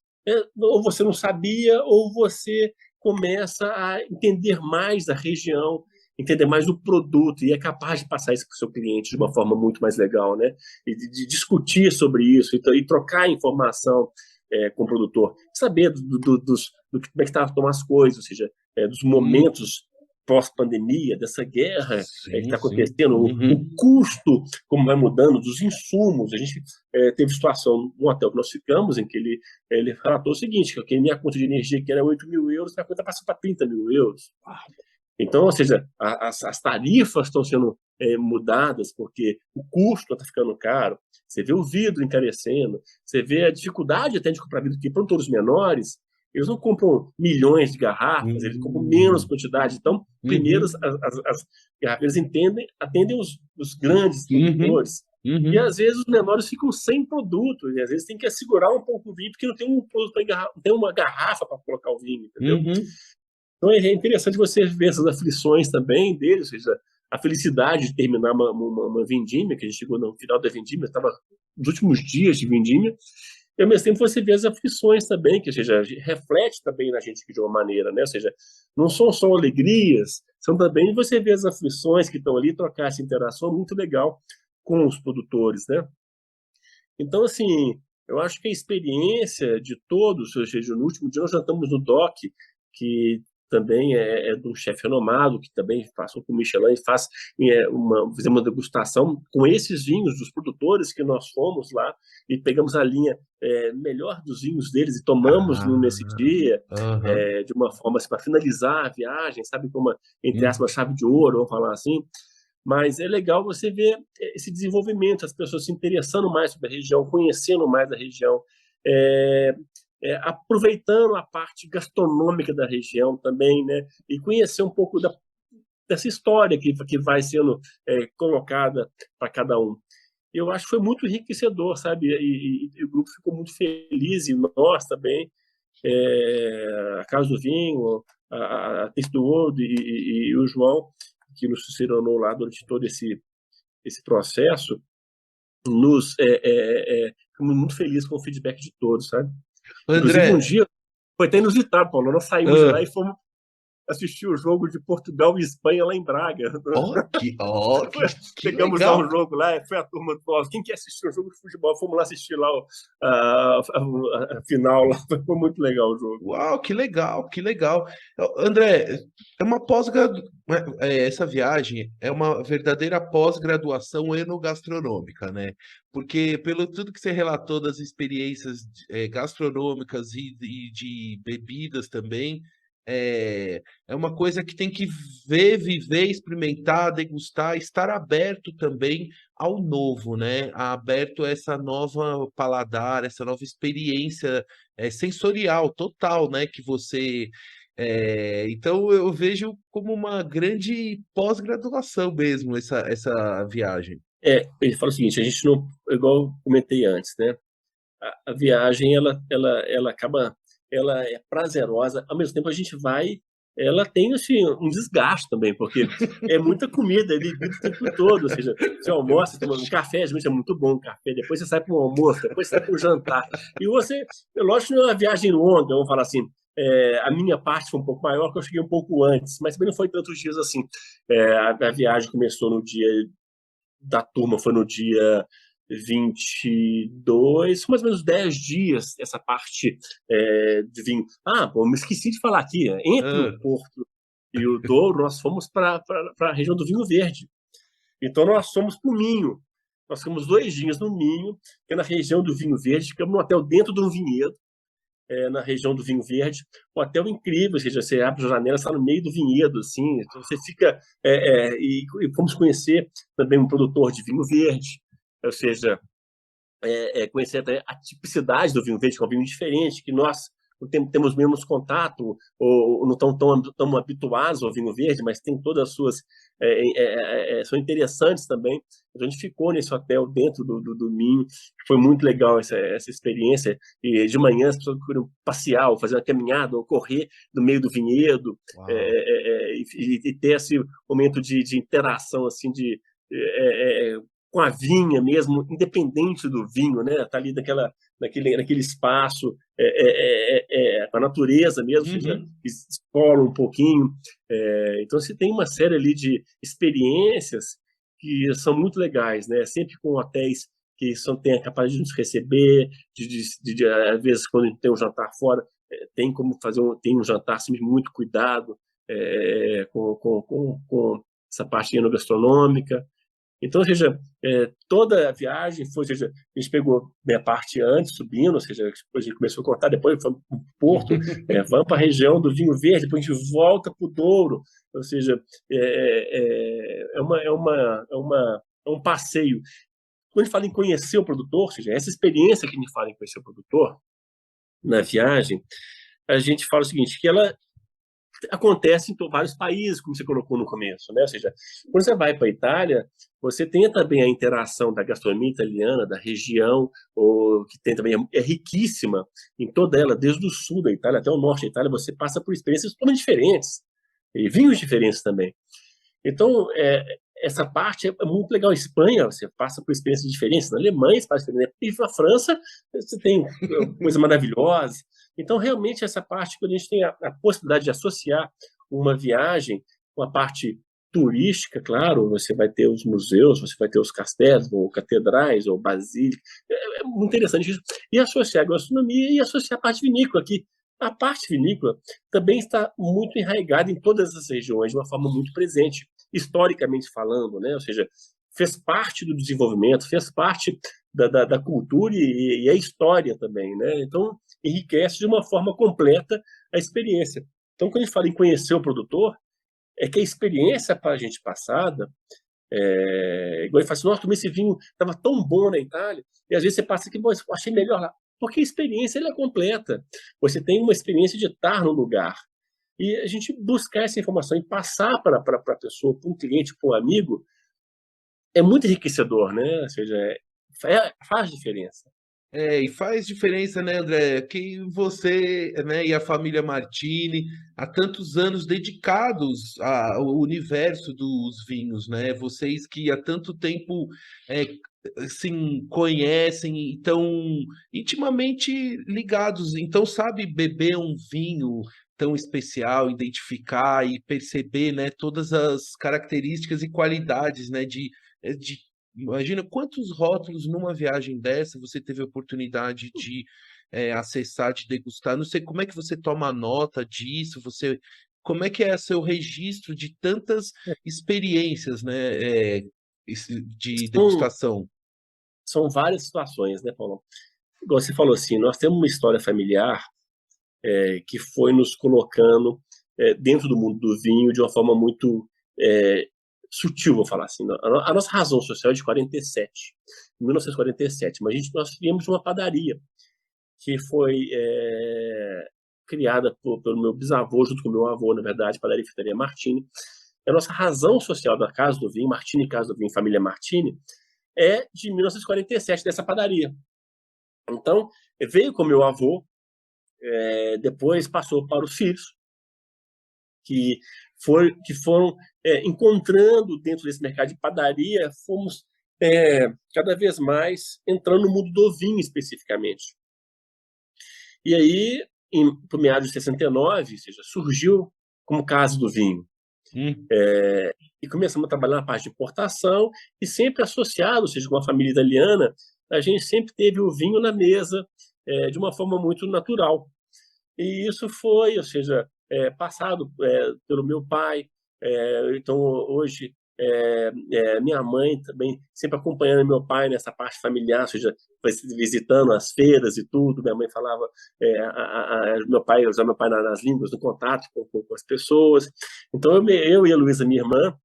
S3: ou você não sabia, ou você começa a entender mais da região, entender mais do produto, e é capaz de passar isso para o seu cliente de uma forma muito mais legal, né? E de discutir sobre isso, e trocar informação com o produtor, saber como é que está tomando as coisas, ou seja, dos momentos pós-pandemia, dessa guerra que
S2: Sim,
S3: está
S2: sim.
S3: acontecendo,
S2: Uhum.
S3: o custo, como vai mudando, dos insumos. A gente teve situação no hotel que nós ficamos, em que ele relatou o seguinte, que a minha conta de energia, que era 8 mil euros, a conta passou para 30 mil euros. Então, ou seja, as tarifas estão sendo mudadas porque o custo está ficando caro. Você vê o vidro encarecendo, você vê a dificuldade até de comprar vidro, porque produtores menores, eles não compram milhões de garrafas, eles compram menos quantidade. Então, primeiro,
S2: Uhum.
S3: as garrafas atendem os grandes
S2: Uhum.
S3: produtores. E,
S2: Uhum.
S3: às vezes, os menores ficam sem produto. E, às vezes, tem que assegurar um pouco o vinho, porque não tem um produto não tem uma garrafa para colocar o vinho, entendeu?
S2: Uhum.
S3: Então é interessante você ver essas aflições também deles, ou seja, a felicidade de terminar uma vendimia, que a gente chegou no final da vendimia, estava nos últimos dias de vendimia, e ao mesmo tempo você vê as aflições também, que ou seja, reflete também na gente de uma maneira, né? Ou seja, não são só alegrias, são também você vê as aflições que estão ali, trocar essa interação muito legal com os produtores, né? Então, assim, eu acho que a experiência de todos, ou seja, no último dia nós jantamos no DOC, que também é de um chefe renomado, que também passou com o Michelin, fizemos uma degustação com esses vinhos dos produtores que nós fomos lá e pegamos a linha melhor dos vinhos deles e tomamos nesse
S2: Ah,
S3: dia,
S2: aham.
S3: de uma forma assim, para finalizar a viagem, sabe, como, entre
S2: Hum.
S3: aspas, chave de ouro, vamos falar assim. Mas é legal você ver esse desenvolvimento, as pessoas se interessando mais sobre a região, conhecendo mais a região, é, aproveitando a parte gastronômica da região também, né? E conhecer um pouco dessa história que vai sendo colocada para cada um. Eu acho que foi muito enriquecedor, sabe? E o grupo ficou muito feliz, e nós também, a Casa do Vinho, a Taste do World e o João, que nos ciceronou lá durante todo esse processo, ficamos muito felizes com o feedback de todos, sabe? Inclusive, um
S2: André,
S3: dia, foi até inusitado, Paulo, nós saímos de lá
S2: ah,
S3: e fomos assistir o jogo de Portugal e Espanha lá em Braga.
S2: ó, que
S3: Chegamos lá
S2: legal.
S3: um jogo lá, foi a turma do Paulo, quem quer assistir o jogo de futebol? Fomos lá assistir lá a final, lá. Foi muito legal o jogo.
S2: Uau, que legal, que legal. André, é uma essa viagem é uma verdadeira pós-graduação enogastronômica, né? Porque pelo tudo que você relatou das experiências gastronômicas e de bebidas também, é uma coisa que tem que ver, viver, experimentar, degustar, estar aberto também ao novo, né? Aberto a essa nova paladar, essa nova experiência sensorial total, né? Que você. Então eu vejo como uma grande pós-graduação mesmo essa viagem.
S3: Ele fala o seguinte, a gente não, igual eu comentei antes, né? A viagem ela acaba, ela é prazerosa, ao mesmo tempo a gente vai, ela tem assim, um desgaste também, porque é muita comida, é bebida o tempo todo, ou seja, você almoça, toma um café, geralmente é muito bom um café, depois você sai para o almoço, depois você sai para o jantar, e você, lógico que não é uma viagem longa, vamos falar assim, a minha parte foi um pouco maior, porque eu cheguei um pouco antes, mas também não foi tantos dias assim. A viagem começou no dia da turma, foi no dia 22, mais ou menos 10 dias, essa parte de vinho. Ah, pô, me esqueci de falar aqui, entre o
S2: Ah,
S3: Porto e o Douro, nós fomos para a região do vinho verde. Então, nós fomos para o Minho. Nós ficamos 2 dias no Minho, que é na região do vinho verde, ficamos num hotel dentro de um vinhedo, na região do vinho verde. Um hotel incrível, ou seja, você abre a janela, está no meio do vinhedo, assim, então você fica. E fomos conhecer também um produtor de vinho verde, ou seja, conhecer até a tipicidade do vinho verde, que é um vinho diferente, que nós não temos menos contato, ou não estão tão habituados ao vinho verde, mas tem todas as suas. São interessantes também. Então, a gente ficou nesse hotel dentro do Minho, foi muito legal essa experiência. E de manhã as pessoas queriam passear, ou fazer uma caminhada, ou correr no meio do vinhedo,
S2: uau.
S3: e ter esse momento de interação, assim, com a vinha mesmo, independente do vinho, né? Tá ali naquele espaço, com a natureza mesmo, ou seja,
S2: Uhum.
S3: explora um pouquinho. Então, você tem uma série ali de experiências que são muito legais, né? Sempre com hotéis que têm a capacidade de nos receber, às vezes, quando a gente tem um jantar fora, tem como tem um jantar assim, muito cuidado, com essa parte enogastronômica. Então, ou seja, toda a viagem foi, ou seja, a gente pegou a parte antes, subindo, ou seja, depois a gente começou a contar, depois foi para o Porto, vamos para a região do vinho verde, depois a gente volta para o Douro, ou seja, é um passeio. Quando a gente fala em conhecer o produtor, ou seja, essa experiência que a gente fala em conhecer o produtor na viagem, a gente fala o seguinte, que ela acontece em vários países, como você colocou no começo, né? Ou seja, quando você vai para a Itália, você tem também a interação da gastronomia italiana, da região, que tem também é riquíssima em toda ela, desde o sul da Itália até o norte da Itália, você passa por experiências totalmente diferentes, e vinhos diferentes também. Então, essa parte é muito legal. Em Espanha, você passa por experiências diferentes. Na Alemanha, você passa por experiências. E na França, você tem coisa maravilhosa. Então, realmente, essa parte, quando a gente tem a possibilidade de associar uma viagem com a parte turística, claro, você vai ter os museus, você vai ter os castelos, ou catedrais, ou basílicas. É muito interessante isso. E associar a gastronomia e associar a parte vinícola, que a parte vinícola também está muito enraizada em todas as regiões, de uma forma muito presente, historicamente falando, né? Ou seja, fez parte do desenvolvimento, fez parte da cultura e a história também, né? Então, enriquece de uma forma completa a experiência. Então, quando a gente fala em conhecer o produtor, é que a experiência para a gente passada, igual ele fala assim, nossa, tomei esse vinho, estava tão bom na Itália, e às vezes você passa aqui, eu achei melhor lá. Porque a experiência ela é completa. Você tem uma experiência de estar no lugar. E a gente buscar essa informação e passar para a pessoa, para um cliente, para um amigo, é muito enriquecedor, né? Ou seja, faz diferença.
S2: E faz diferença, né, André? Que você, né, e a família Martini, há tantos anos dedicados ao universo dos vinhos, né? Vocês que há tanto tempo assim, conhecem e estão intimamente ligados, então sabe beber um vinho tão especial, identificar e perceber, né, todas as características e qualidades, né, de imagina quantos rótulos numa viagem dessa você teve a oportunidade de acessar, de degustar. Não sei como é que você toma nota disso, como é que é seu registro de tantas experiências, né, de
S3: São,
S2: degustação?
S3: são várias situações, né, Paulo? Igual você falou assim, nós temos uma história familiar que foi nos colocando dentro do mundo do vinho de uma forma muito sutil, vou falar assim. A nossa razão social é de 47, 1947, mas nós viemos de uma padaria que foi criada pelo meu bisavô, junto com o meu avô, na verdade, Padaria e Frutaria Martini. A nossa razão social da Casa do Vinho, Martini Casa do Vinho, família Martini, é de 1947, dessa padaria. Então, veio com meu avô, depois passou para os filhos, que foram encontrando dentro desse mercado de padaria, fomos cada vez mais entrando no mundo do vinho especificamente. E aí, por meados de 69, ou seja, surgiu como Casa do Vinho. E começamos a trabalhar na parte de importação e sempre associado, ou seja, com a família italiana, a gente sempre teve o vinho na mesa de uma forma muito natural. E isso foi, ou seja, passado pelo meu pai. Então, hoje, minha mãe também sempre acompanhando meu pai nessa parte familiar, ou seja, visitando as feiras e tudo. Minha mãe falava, meu pai usava meu pai nas línguas, no contato com as pessoas. Então, eu e a Luísa, minha irmã,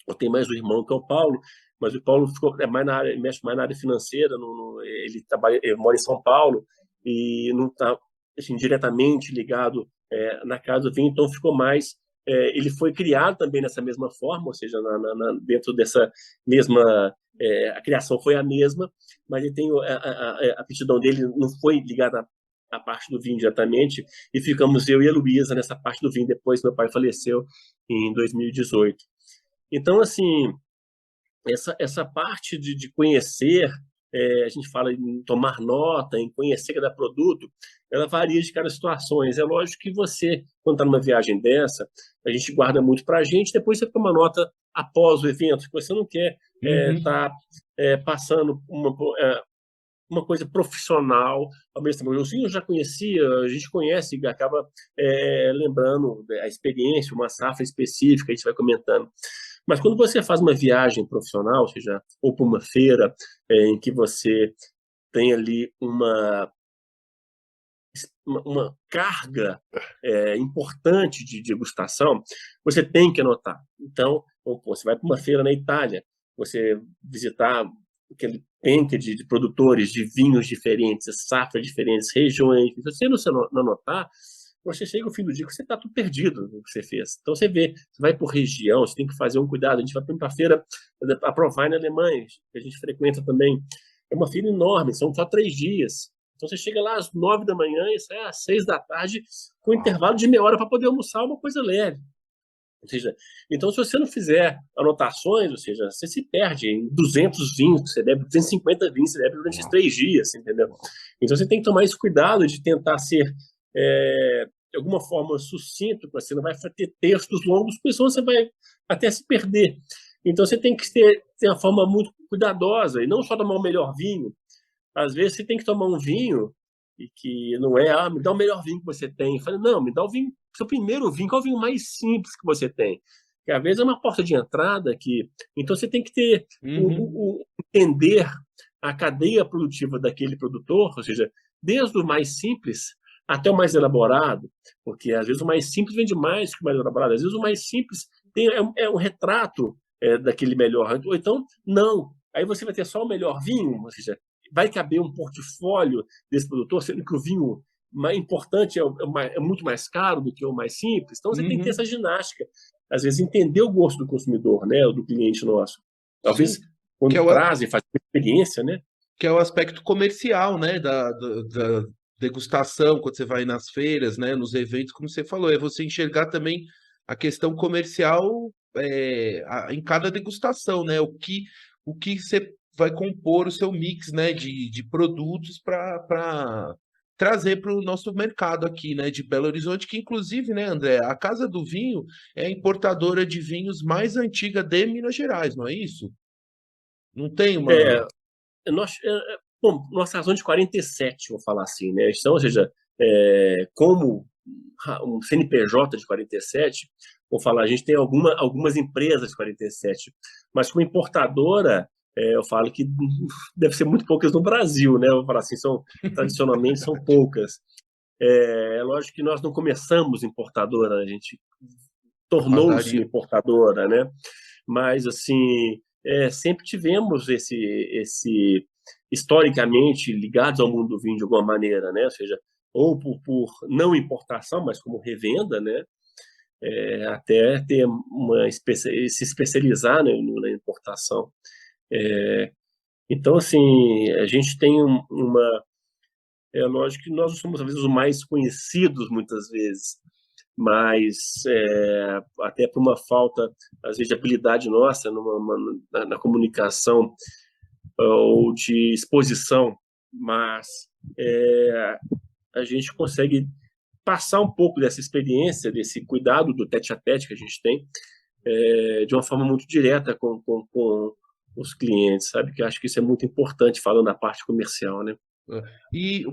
S3: eu tenho mais um irmão que é o Paulo, mas o Paulo ficou mais na área, mexe mais na área financeira. Ele mora em São Paulo e não está assim, diretamente ligado na Casa do Vinho, então ficou mais. Ele foi criado também nessa mesma forma, ou seja, dentro dessa mesma. A criação foi a mesma, mas ele tem a aptidão dele não foi ligada à parte do vinho diretamente, e ficamos eu e a Luísa nessa parte do vinho. Depois meu pai faleceu em 2018. Então, assim, essa parte de conhecer, a gente fala em tomar nota, em conhecer cada produto, ela varia de cada situação. É lógico que você, quando está numa viagem dessa, a gente guarda muito para a gente, depois você toma nota após o evento, que você não quer estar passando uma coisa profissional, ao mesmo tempo. O vinho eu já conhecia, a gente conhece e acaba lembrando a experiência, uma safra específica, a gente vai comentando. Mas quando você faz uma viagem profissional, ou seja, ou para uma feira em que você tem ali uma carga importante de degustação, você tem que anotar. Então, você vai para uma feira na Itália, você visitar aquele penca de produtores de vinhos diferentes, safras diferentes, regiões. Se você não anotar, você chega ao fim do dia que você está tudo perdido no que você fez. Então, você vê, você vai por região, você tem que fazer um cuidado. A gente vai para a feira, a Provine na Alemanha, que a gente frequenta também. É uma feira enorme, são só 3 dias. Então, você chega lá às 9 da manhã e sai às 6 da tarde, com um intervalo de meia hora para poder almoçar uma coisa leve. Ou seja, então, se você não fizer anotações, ou seja, você se perde em 200 vinhos que você bebe, 250 vinhos que você bebe durante esses 3 dias, entendeu? Então, você tem que tomar esse cuidado de tentar ser, de alguma forma, sucinto, você não vai ter textos longos, porque senão você vai até se perder. Então, você tem que ter uma forma muito cuidadosa, e não só tomar o melhor vinho. Às vezes, você tem que tomar um vinho e que não me dá o melhor vinho que você tem. Eu falei, não, me dá o vinho, seu primeiro vinho, qual é o vinho mais simples que você tem? Que às vezes é uma porta de entrada que... Então, você tem que ter, entender a cadeia produtiva daquele produtor, ou seja, desde o mais simples até o mais elaborado, porque às vezes o mais simples vende mais que o mais elaborado. Às vezes o mais simples é um retrato daquele melhor. Ou então, não. Aí você vai ter só o melhor vinho, ou seja, vai caber um portfólio desse produtor, sendo que o vinho mais importante é muito mais caro do que o mais simples. Então, você tem que ter essa ginástica. Às vezes, entender o gosto do consumidor, né, do cliente nosso. Talvez, quando trazem, fazem experiência, né?
S2: Que é o aspecto comercial, né, da degustação, quando você vai nas feiras, né, nos eventos, como você falou, é você enxergar também a questão comercial em cada degustação, né, o que você vai compor o seu mix, né, de produtos para trazer para o nosso mercado aqui, né, de Belo Horizonte, que inclusive, né, André, a Casa do Vinho é a importadora de vinhos mais antiga de Minas Gerais, não é isso? Não tem uma...
S3: Nós razão de 47, vou falar assim, né? Então, ou seja, como um CNPJ de 47, vou falar, a gente tem algumas empresas de 47, mas como importadora, eu falo que deve ser muito poucas no Brasil, né? Eu vou falar assim, tradicionalmente são poucas. É lógico que nós não começamos importadora, a gente tornou-se importadora, né? Mas, assim, sempre tivemos historicamente ligados ao mundo do vinho de alguma maneira, né? Ou seja, ou por não importação, mas como revenda, né? Até ter se especializar, né, na importação. Então, assim, a gente tem lógico que nós somos, às vezes, os mais conhecidos, muitas vezes, mas até por uma falta, às vezes, de habilidade nossa na comunicação ou de exposição, mas a gente consegue passar um pouco dessa experiência, desse cuidado do tete-a-tete que a gente tem, de uma forma muito direta com os clientes, sabe? Que eu acho que isso é muito importante, falando da parte comercial, né?
S2: E,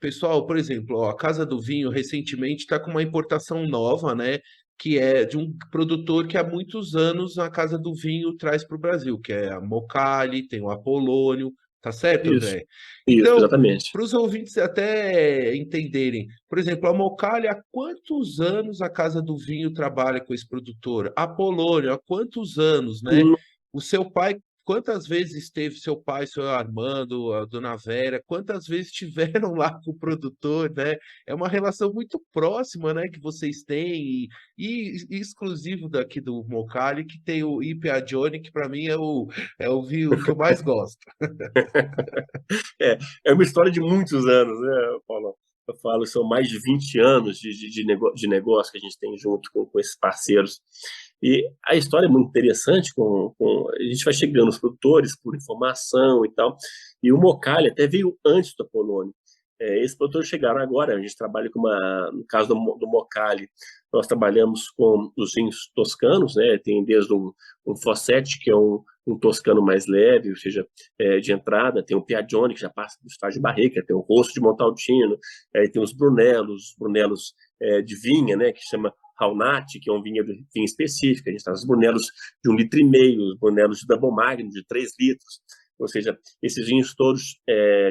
S2: pessoal, por exemplo, ó, a Casa do Vinho recentemente está com uma importação nova, né? Que é de um produtor que há muitos anos a Casa do Vinho traz para o Brasil, que é a Mocali, tem o Apolônio, tá certo, André?
S3: Isso,
S2: então,
S3: exatamente.
S2: Para os ouvintes até entenderem, por exemplo, a Mocali, há quantos anos a Casa do Vinho trabalha com esse produtor? Apolônio, há quantos anos, né? O seu pai, quantas vezes esteve seu pai, seu Armando, a dona Vera, quantas vezes estiveram lá com o produtor, né? É uma relação muito próxima, né, que vocês têm, e exclusivo daqui do Mocali, que tem o IPA Johnny, que para mim é o vinho que eu mais gosto.
S3: É uma história de muitos anos, né, Paulo? Eu falo, são mais de 20 anos de negócio que a gente tem junto com esses parceiros. E a história é muito interessante, a gente vai chegando os produtores por informação e tal, e o Mocali até veio antes do Apolônio. Esses produtores chegaram agora, a gente trabalha no caso do Mocali, nós trabalhamos com os vinhos toscanos, né? Tem desde um Fossetti, que é um um toscano mais leve, ou seja, de entrada, tem o Piagione, que já passa do estágio de barrica, tem o Rosso de Montalcino, tem os Brunelos de vinha, né, que chama Raunati, que é um vinho específico. A gente tem os Brunelos de 1,5 litro, os Brunelos de Double Magnum, de 3 litros. Ou seja, esses vinhos todos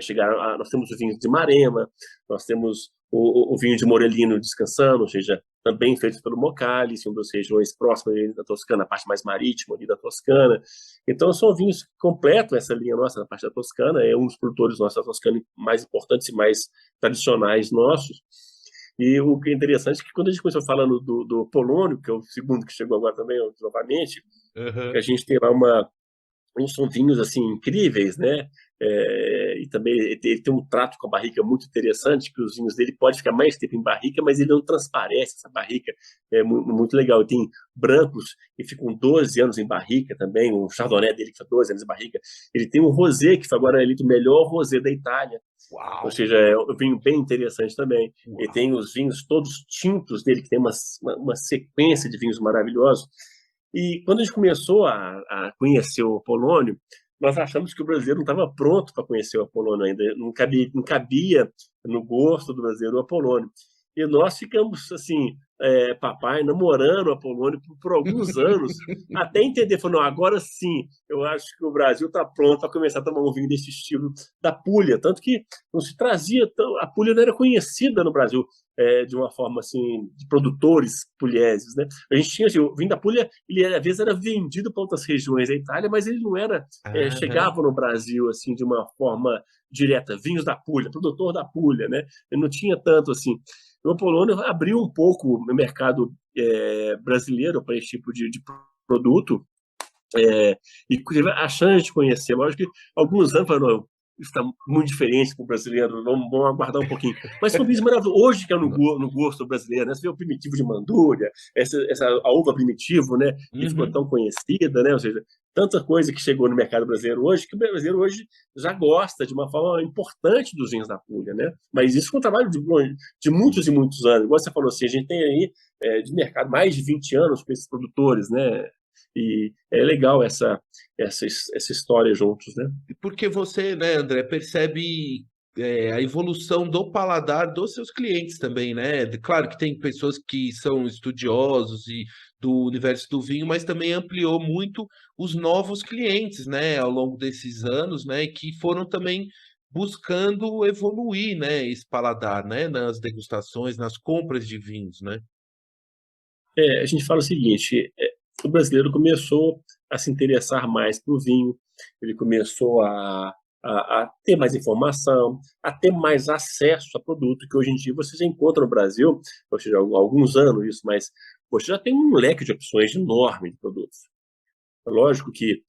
S3: chegaram nós temos o vinho de Maremma, nós temos o vinho de Morellino descansando, ou seja, também feito pelo Mocali, uma das regiões próximas da Toscana, a parte mais marítima ali da Toscana. Então, são vinhos que completam essa linha nossa na parte da Toscana, é um dos produtores nossos da Toscana mais importantes e mais tradicionais nossos. E o que é interessante é que quando a gente começou falando do Polônio, que é o segundo que chegou agora também, novamente, a gente tem lá são vinhos assim incríveis, né? E também ele tem um trato com a barrica muito interessante, que os vinhos dele podem ficar mais tempo em barrica, mas ele não transparece essa barrica, é muito legal. Tem brancos que ficam 12 anos em barrica também, o Chardonnay dele que fica 12 anos em barrica. Ele tem um rosé que foi agora eleito o melhor rosé da Itália.
S2: Uau.
S3: Ou seja, é um vinho bem interessante também. Uau. Ele tem os vinhos todos tintos dele, que tem uma sequência de vinhos maravilhosos. E quando a gente começou a conhecer o Polônio, nós achamos que o brasileiro não estava pronto para conhecer o Polônio ainda, não cabia no gosto do brasileiro o Apolônio. E nós ficamos, assim, papai, namorando o Apolônio por alguns anos, até entender, falou, não, agora sim, eu acho que o Brasil está pronto para começar a tomar um vinho desse estilo da Puglia, tanto que não se trazia, a Puglia não era conhecida no Brasil, de uma forma assim, de produtores puglieses, né? A gente tinha assim, o vinho da Puglia, ele às vezes era vendido para outras regiões da Itália, mas ele não era chegava no Brasil assim de uma forma direta, vinhos da Puglia, produtor da Puglia, né? Ele não tinha tanto assim. O Polônia abriu um pouco o mercado brasileiro para esse tipo de produto, e tive a chance de conhecer. Lógico que alguns anos falaram, isso está muito diferente para o brasileiro, vamos aguardar um pouquinho. Mas são vinhos maravilhosos. Hoje que é no gosto brasileiro, né? Você vê o Primitivo de Mandúria, a uva Primitivo, né? Que ficou tão conhecida, né? Ou seja, tanta coisa que chegou no mercado brasileiro hoje, que o brasileiro hoje já gosta de uma forma importante dos vinhos da Puglia, né? Mas isso foi um trabalho de muitos e muitos anos. Igual você falou assim, a gente tem aí de mercado mais de 20 anos com esses produtores, né? E é legal essa história juntos, né?
S2: Porque você, né, André, percebe a evolução do paladar dos seus clientes também, né? Claro que tem pessoas que são estudiosos e do universo do vinho, mas também ampliou muito os novos clientes, né, ao longo desses anos, né, que foram também buscando evoluir, né, esse paladar, né, nas degustações, nas compras de vinhos, né?
S3: A gente fala o seguinte, o brasileiro começou a se interessar mais pelo vinho, ele começou a ter mais informação, a ter mais acesso a produto, que hoje em dia você já encontra no Brasil, ou seja, há alguns anos isso, mas você já tem um leque de opções enorme de produtos. Lógico que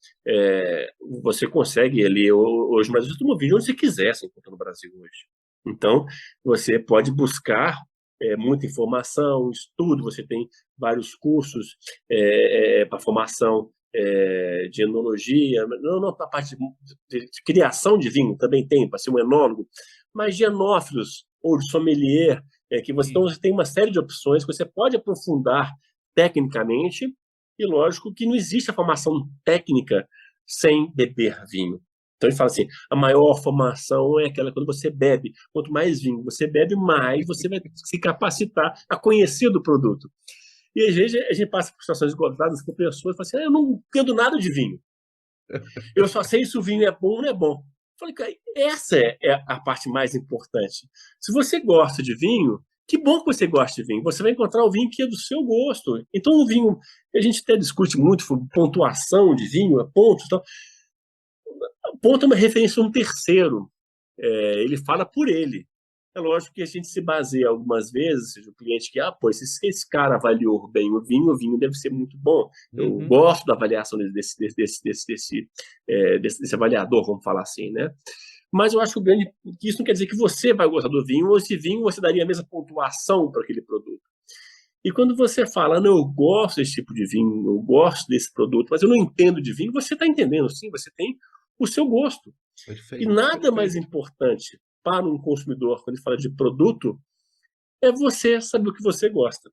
S3: você consegue ali, hoje no Brasil, você toma vinho onde você quiser, você encontra no Brasil hoje. Então, você pode buscar muita informação, estudo, você tem vários cursos para formação de enologia, não para a parte de criação de vinho, também tem, para ser um enólogo, mas de enófilos ou de sommelier, então você tem uma série de opções que você pode aprofundar tecnicamente, e lógico que não existe a formação técnica sem beber vinho. Então ele fala assim, a maior formação é aquela quando você bebe. Quanto mais vinho você bebe, mais você vai se capacitar a conhecer do produto. E às vezes a gente passa por situações encontradas com pessoas e fala assim, eu não entendo nada de vinho. Eu só sei se o vinho é bom ou não é bom. Eu falei, cara, essa é a parte mais importante. Se você gosta de vinho, que bom que você gosta de vinho. Você vai encontrar o vinho que é do seu gosto. Então o vinho, a gente até discute muito pontuação de vinho, pontos e tal. O ponto é uma referência a um terceiro. Ele fala por ele. É lógico que a gente se baseia algumas vezes, seja o cliente que, pô, se esse cara avaliou bem o vinho deve ser muito bom. Eu gosto da avaliação desse avaliador, vamos falar assim, né? Mas eu acho que isso não quer dizer que você vai gostar do vinho, ou esse vinho você daria a mesma pontuação para aquele produto. E quando você fala, não, eu gosto desse tipo de vinho, eu gosto desse produto, mas eu não entendo de vinho, você está entendendo, sim, você tem o seu gosto.
S2: Perfeito,
S3: e nada mais importante para um consumidor, quando ele fala de produto, é você saber o que você gosta.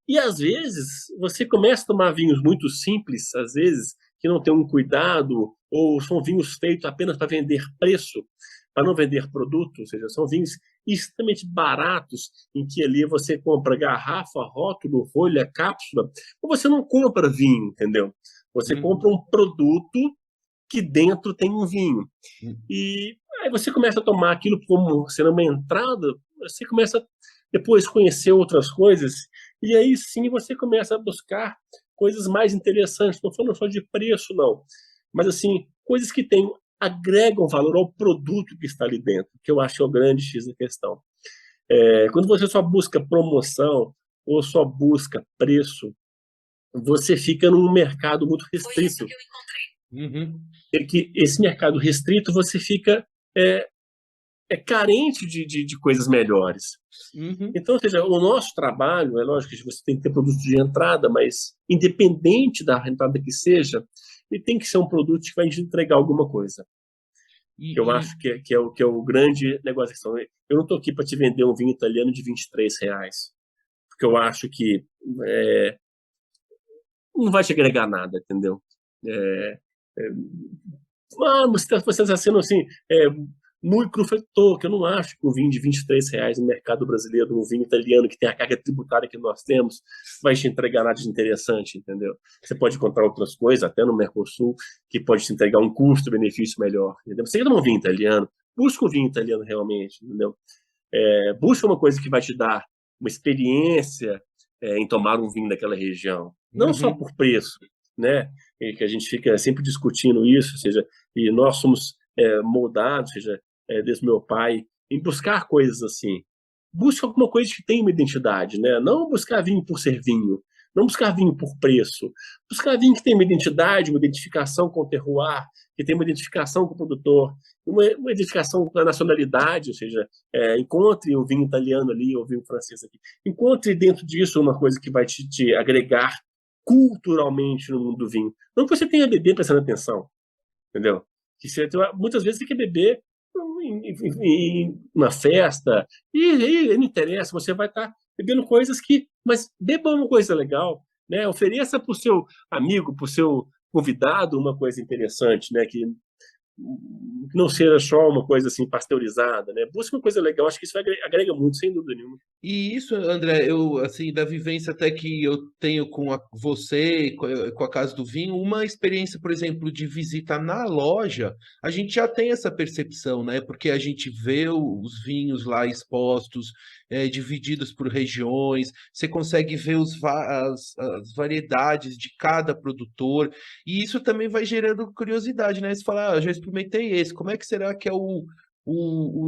S3: E, às vezes, você começa a tomar vinhos muito simples, às vezes, que não tem um cuidado, ou são vinhos feitos apenas para vender preço, para não vender produto, ou seja, são vinhos extremamente baratos, em que ali você compra garrafa, rótulo, rolha, cápsula, ou você não compra vinho, entendeu? Você compra um produto que dentro tem um vinho. E aí você começa a tomar aquilo como sendo uma entrada, você começa a depois conhecer outras coisas, e aí sim você começa a buscar coisas mais interessantes, não falando só de preço, não, mas assim, coisas que agregam valor ao produto que está ali dentro, que eu acho que é o grande X da questão. Quando você só busca promoção ou só busca preço, você fica num mercado muito restrito. Que esse mercado restrito, você fica carente de coisas melhores. Então, ou seja, o nosso trabalho, é lógico que você tem que ter produto de entrada, mas independente da entrada que seja, ele tem que ser um produto que vai te entregar alguma coisa. Eu acho que é o grande negócio. Eu não estou aqui para te vender um vinho italiano de R$ 23, porque eu acho que não vai te agregar nada, entendeu? Mas você está sendo assim, nu e cru feito, que eu não acho que um vinho de R$ 23 no mercado brasileiro, um vinho italiano que tem a carga tributária que nós temos, vai te entregar nada de interessante, entendeu? Você pode encontrar outras coisas, até no Mercosul, que pode te entregar um custo-benefício melhor, entendeu? Você quer um vinho italiano, busca um vinho italiano realmente, entendeu? Busca uma coisa que vai te dar uma experiência em tomar um vinho daquela região, não só por preço, né? E que a gente fica sempre discutindo isso, ou seja, e nós somos moldados, ou seja, desde meu pai, em buscar coisas assim. Busca alguma coisa que tenha uma identidade, né? Não buscar vinho por ser vinho, não buscar vinho por preço, buscar vinho que tenha uma identidade, uma identificação com o terroir, que tenha uma identificação com o produtor, uma identificação com a nacionalidade, ou seja, encontre o vinho italiano ali, ou o vinho francês aqui. Encontre dentro disso uma coisa que vai te agregar culturalmente no mundo do vinho. Não que você tenha a beber prestando atenção, entendeu? Que você, muitas vezes você quer beber em uma festa, e não interessa, você vai estar bebendo coisas que... Mas beba uma coisa legal, né? Ofereça para o seu amigo, para o seu convidado uma coisa interessante, né? Que não seja só uma coisa assim pasteurizada, né? Busque uma coisa legal, acho que isso agrega muito, sem dúvida nenhuma.
S2: E isso, André, eu assim, da vivência até que eu tenho com você, com a Casa do Vinho, uma experiência, por exemplo, de visita na loja, a gente já tem essa percepção, né? Porque a gente vê os vinhos lá expostos, divididos por regiões, você consegue ver as variedades de cada produtor, e isso também vai gerando curiosidade, né? Você fala, já experimentei esse, como é que será que é o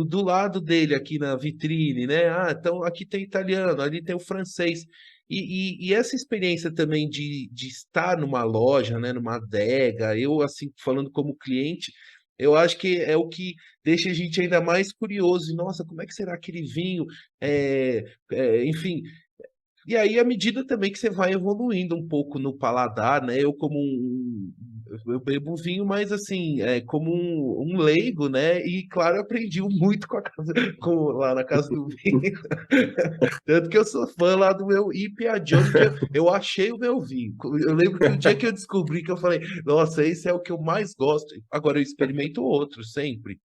S2: do lado dele aqui na vitrine, né? Então aqui tem italiano, ali tem o francês. E essa experiência também de estar numa loja, né, numa adega, eu assim, falando como cliente, eu acho que é o que deixa a gente ainda mais curioso. E, nossa, como é que será aquele vinho? Enfim, e aí, à medida também que você vai evoluindo um pouco no paladar, né? Eu bebo vinho, mas assim, como um leigo, né? E claro, eu aprendi muito lá na casa do vinho. Tanto que eu sou fã lá do meu Ipiagione, que eu achei o meu vinho. Eu lembro que o dia que eu descobri que eu falei, nossa, esse é o que eu mais gosto. Agora eu experimento outro sempre.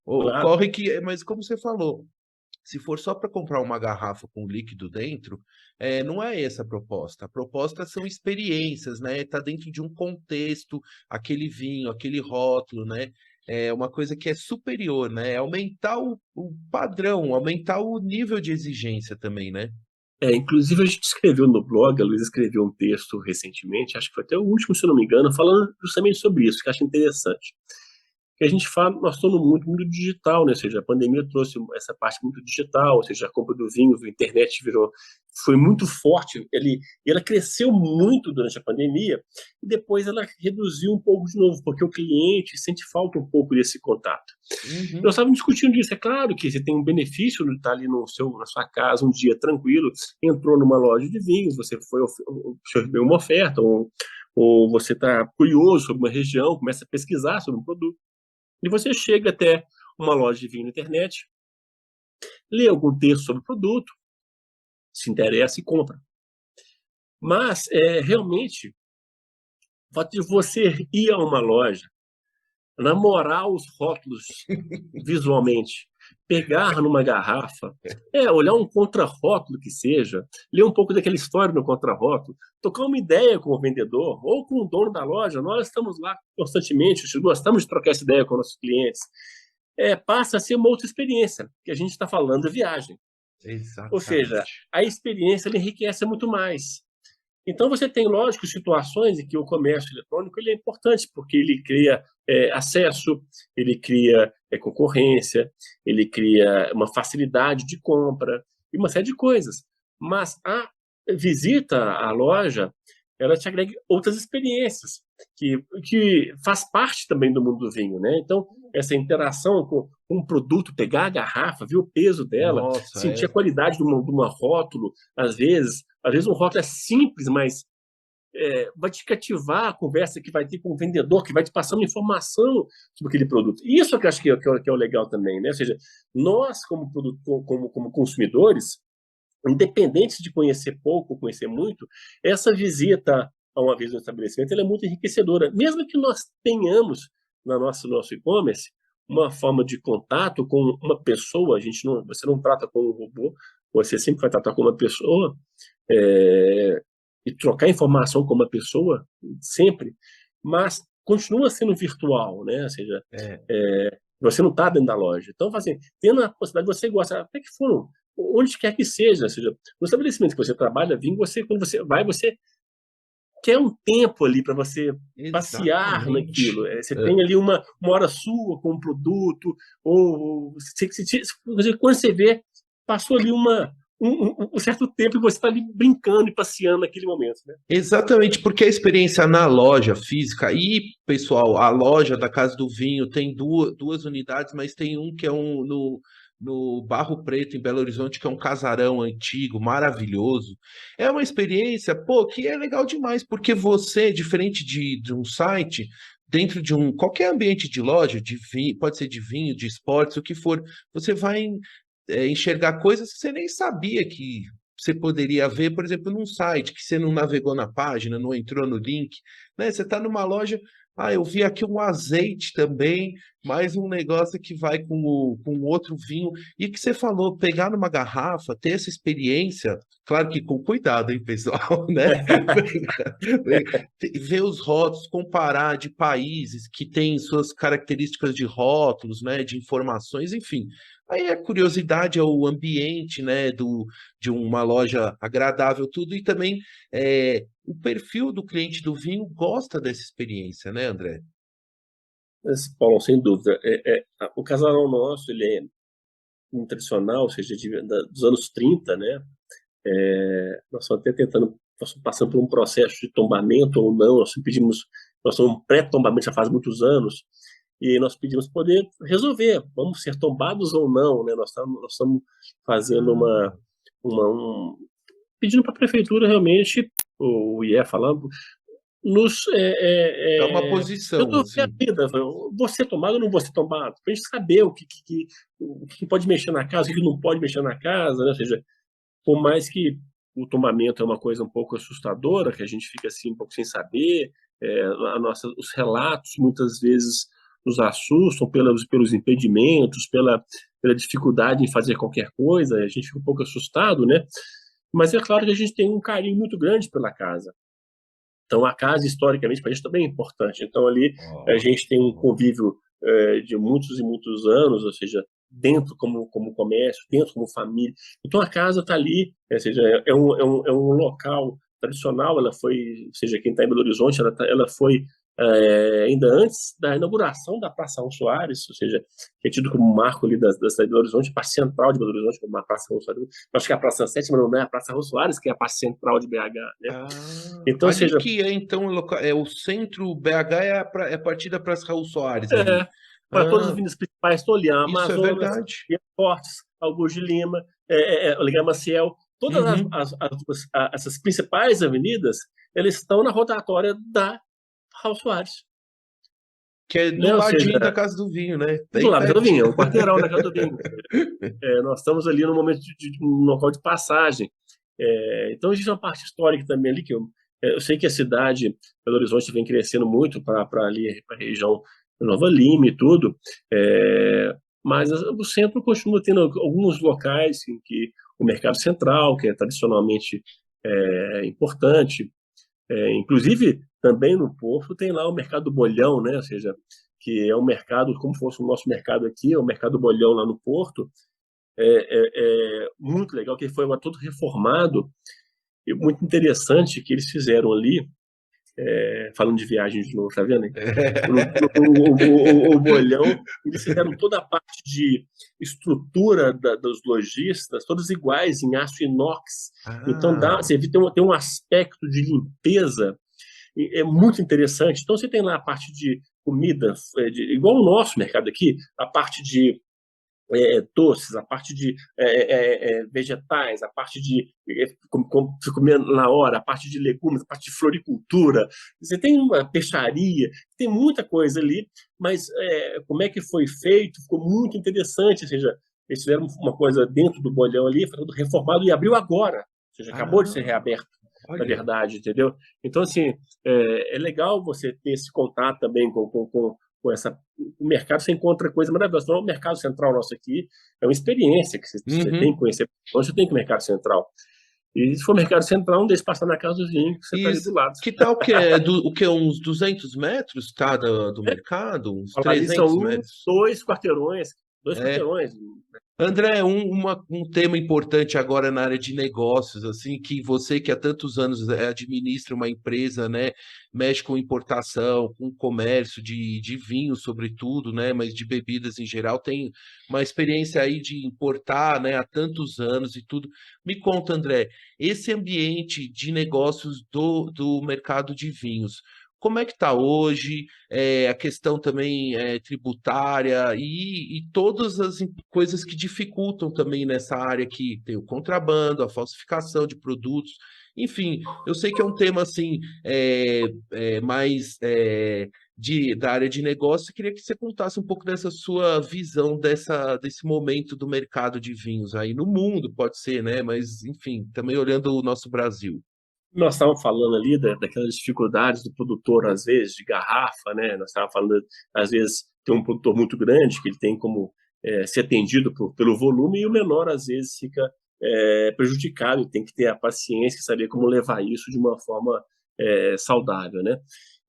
S3: Claro.
S2: Ocorre que, mas como você falou, se for só para comprar uma garrafa com líquido dentro, não é essa a proposta. A proposta são experiências, né? Tá dentro de um contexto, aquele vinho, aquele rótulo, né? É uma coisa que é superior, né? É aumentar o padrão, aumentar o nível de exigência também, né?
S3: Inclusive, a gente escreveu no blog, a Luísa escreveu um texto recentemente, acho que foi até o último, se eu não me engano, falando justamente sobre isso, que eu acho interessante. Que a gente fala, nós estamos muito no digital, né? Ou seja, a pandemia trouxe essa parte muito digital, ou seja, a compra do vinho, a internet foi muito forte, ela cresceu muito durante a pandemia, e depois ela reduziu um pouco de novo, porque o cliente sente falta um pouco desse contato. Nós estávamos discutindo isso, é claro que você tem um benefício de estar ali na sua casa, um dia tranquilo, entrou numa loja de vinhos, você recebeu uma oferta, ou você está curioso sobre uma região, começa a pesquisar sobre um produto. E você chega até uma loja de vinho na internet, lê algum texto sobre o produto, se interessa e compra. Mas, realmente, fato de você ir a uma loja, namorar os rótulos visualmente, pegar numa garrafa, olhar um contrarótulo que seja, ler um pouco daquela história no contrarótulo, tocar uma ideia com o vendedor ou com o dono da loja. Nós estamos lá constantemente, gostamos de trocar essa ideia com nossos clientes. Passa a ser uma outra experiência, que a gente está falando da viagem.
S2: Exatamente.
S3: Ou seja, a experiência ele enriquece muito mais. Então, você tem, lógico, situações em que o comércio eletrônico ele é importante, porque ele cria acesso, ele cria concorrência, ele cria uma facilidade de compra e uma série de coisas. Mas a visita à loja, ela te agrega outras experiências, que faz parte também do mundo do vinho, né? Então, essa interação com um produto, pegar a garrafa, ver o peso dela,
S2: Nossa,
S3: sentir a qualidade de uma rótulo, às vezes um rótulo é simples, mas vai te cativar a conversa que vai ter com o vendedor, que vai te passar uma informação sobre aquele produto. Isso que eu acho que é o legal também, né? Ou seja, nós, como consumidores, independente de conhecer pouco ou conhecer muito, essa visita a uma vez no estabelecimento ela é muito enriquecedora. Mesmo que nós tenhamos nosso e-commerce uma forma de contato com uma pessoa, você não trata com um robô, você sempre vai tratar com uma pessoa, e trocar informação com uma pessoa, sempre, mas continua sendo virtual, né? Ou seja, você não está dentro da loja. Então, assim, tendo a possibilidade, você gosta, até que for, onde quer que seja, ou seja, no estabelecimento que você trabalha, quando você vai, você quer um tempo ali para você passear naquilo. Você tem ali uma hora sua com um produto, ou quando você vê, passou ali um certo tempo e você está ali brincando e passeando naquele momento, né?
S2: Exatamente, porque a experiência na loja física e, pessoal, a loja da Casa do Vinho tem duas unidades, mas tem um que é no Barro Preto, em Belo Horizonte, que é um casarão antigo, maravilhoso. É uma experiência, que é legal demais, porque você, diferente de um site, dentro de qualquer ambiente de loja, de vinho, pode ser de vinho, de esportes, o que for, você vai enxergar coisas que você nem sabia que você poderia ver, por exemplo, num site que você não navegou na página, não entrou no link, né? Você está numa loja, eu vi aqui um azeite também, mais um negócio que vai com outro vinho, e que você falou, pegar numa garrafa, ter essa experiência, claro que com cuidado, hein, pessoal, né? Ver os rótulos, comparar de países que têm suas características de rótulos, né, de informações, enfim. Aí a curiosidade é o ambiente, né, de uma loja agradável, tudo, e também o perfil do cliente do vinho gosta dessa experiência, né, André?
S3: Paulo, sem dúvida. O casarão nosso, ele é um tradicional, ou seja, dos anos 30, né? Nós estamos até passando por um processo de tombamento ou não, nós estamos um pré-tombamento já faz muitos anos, e nós pedimos poder resolver, vamos ser tombados ou não, né? Nós estamos fazendo pedindo para a prefeitura realmente, o IE falando,
S2: É uma posição,
S3: resolver a
S2: assim.
S3: vida, vou ser tomado ou não vou ser tomado, para a gente saber o que pode mexer na casa, o que não pode mexer na casa, né? Ou seja, por mais que o tombamento é uma coisa um pouco assustadora, que a gente fica assim um pouco sem saber, os relatos muitas vezes nos assustam pelos impedimentos, pela dificuldade em fazer qualquer coisa, a gente fica um pouco assustado, né? Mas é claro que a gente tem um carinho muito grande pela casa. Então, a casa, historicamente, para a gente também é importante. Então, ali, a gente tem um convívio de muitos e muitos anos, ou seja, dentro como comércio, dentro como família. Então, a casa está ali, ou seja, é um local tradicional, ou seja, quem está em Belo Horizonte, ela foi ainda antes da inauguração da Praça Raul Soares, ou seja, que é tido como marco ali da cidade de Belo Horizonte, a Praça Central de Belo Horizonte, como uma Praça Raul Soares. Acho que é a Praça 7, mas não é a Praça Raul Soares, que é a Praça Central de BH, né?
S2: Então, seja, que então o centro BH é a partir da Praça Raul Soares ali.
S3: Para todas as avenidas principais, estou ali,
S2: Isso é
S3: Amazonas,
S2: verdade.
S3: Fortes, Augusto de Lima, Oligar Maciel, todas essas principais avenidas, elas estão na rotatória da Raul Soares.
S2: Que é do ladinho da Casa do Vinho, né?
S3: Do lado da Casa do Vinho, é um quarteirão da Casa do Vinho. Nós estamos ali no momento de um local de passagem. Então, existe uma parte histórica também ali, que Eu sei que a cidade, Belo Horizonte, vem crescendo muito para ali, para a região de Nova Lima e tudo, mas o centro continua tendo alguns locais em que o mercado central, que é tradicionalmente importante, inclusive também no Porto tem lá o mercado do Bolhão, né? Ou seja, que é um mercado como fosse o nosso mercado aqui, é o mercado do Bolhão lá no Porto, muito legal, que ele foi agora todo reformado, e muito interessante que eles fizeram ali, falando de viagem de novo, tá vendo? Hein? O Bolhão, eles fizeram toda a parte de estrutura dos lojistas, todas iguais, em aço inox. Então, você vê, tem um aspecto de limpeza, é muito interessante. Então, você tem lá a parte de comida, igual o nosso mercado aqui, a parte de doces, a parte de vegetais, a parte de comer na hora, a parte de legumes, a parte de floricultura. Você tem uma peixaria, tem muita coisa ali, mas como é que foi feito? Ficou muito interessante, ou seja, eles fizeram uma coisa dentro do Bolhão ali, foi tudo reformado e abriu agora, ou seja, acabou de ser reaberto, na verdade, entendeu? Então, assim, é legal você ter esse contato também com o mercado, você encontra coisa maravilhosa. Então, o mercado central nosso aqui é uma experiência que você tem que conhecer. Você tem que ir no mercado central. E se for mercado central, não deixe passar na casa do vinho, que você está ali do lado.
S2: Que tal que o que, uns 200 metros, tá, do mercado? Uns 300 metros?
S3: Dois quarteirões. Dois quarteirões.
S2: André, um tema importante agora na área de negócios, assim, que você que há tantos anos administra uma empresa, né, mexe com importação, com comércio de vinho, sobretudo, né, mas de bebidas em geral, tem uma experiência aí de importar, né, há tantos anos e tudo. Me conta, André, esse ambiente de negócios do mercado de vinhos, como é que está hoje? A questão também tributária e todas as coisas que dificultam também nessa área aqui. Tem o contrabando, a falsificação de produtos. Enfim, eu sei que é um tema assim mais da área de negócio. Eu queria que você contasse um pouco dessa sua visão desse momento do mercado de vinhos aí no mundo, pode ser, né? Mas, enfim, também olhando o nosso Brasil.
S3: Nós estávamos falando ali daquelas dificuldades do produtor, às vezes, de garrafa, né? Nós estávamos falando, às vezes, tem um produtor muito grande que ele tem como ser atendido pelo volume e o menor, às vezes, fica prejudicado e tem que ter a paciência e saber como levar isso de uma forma saudável, né?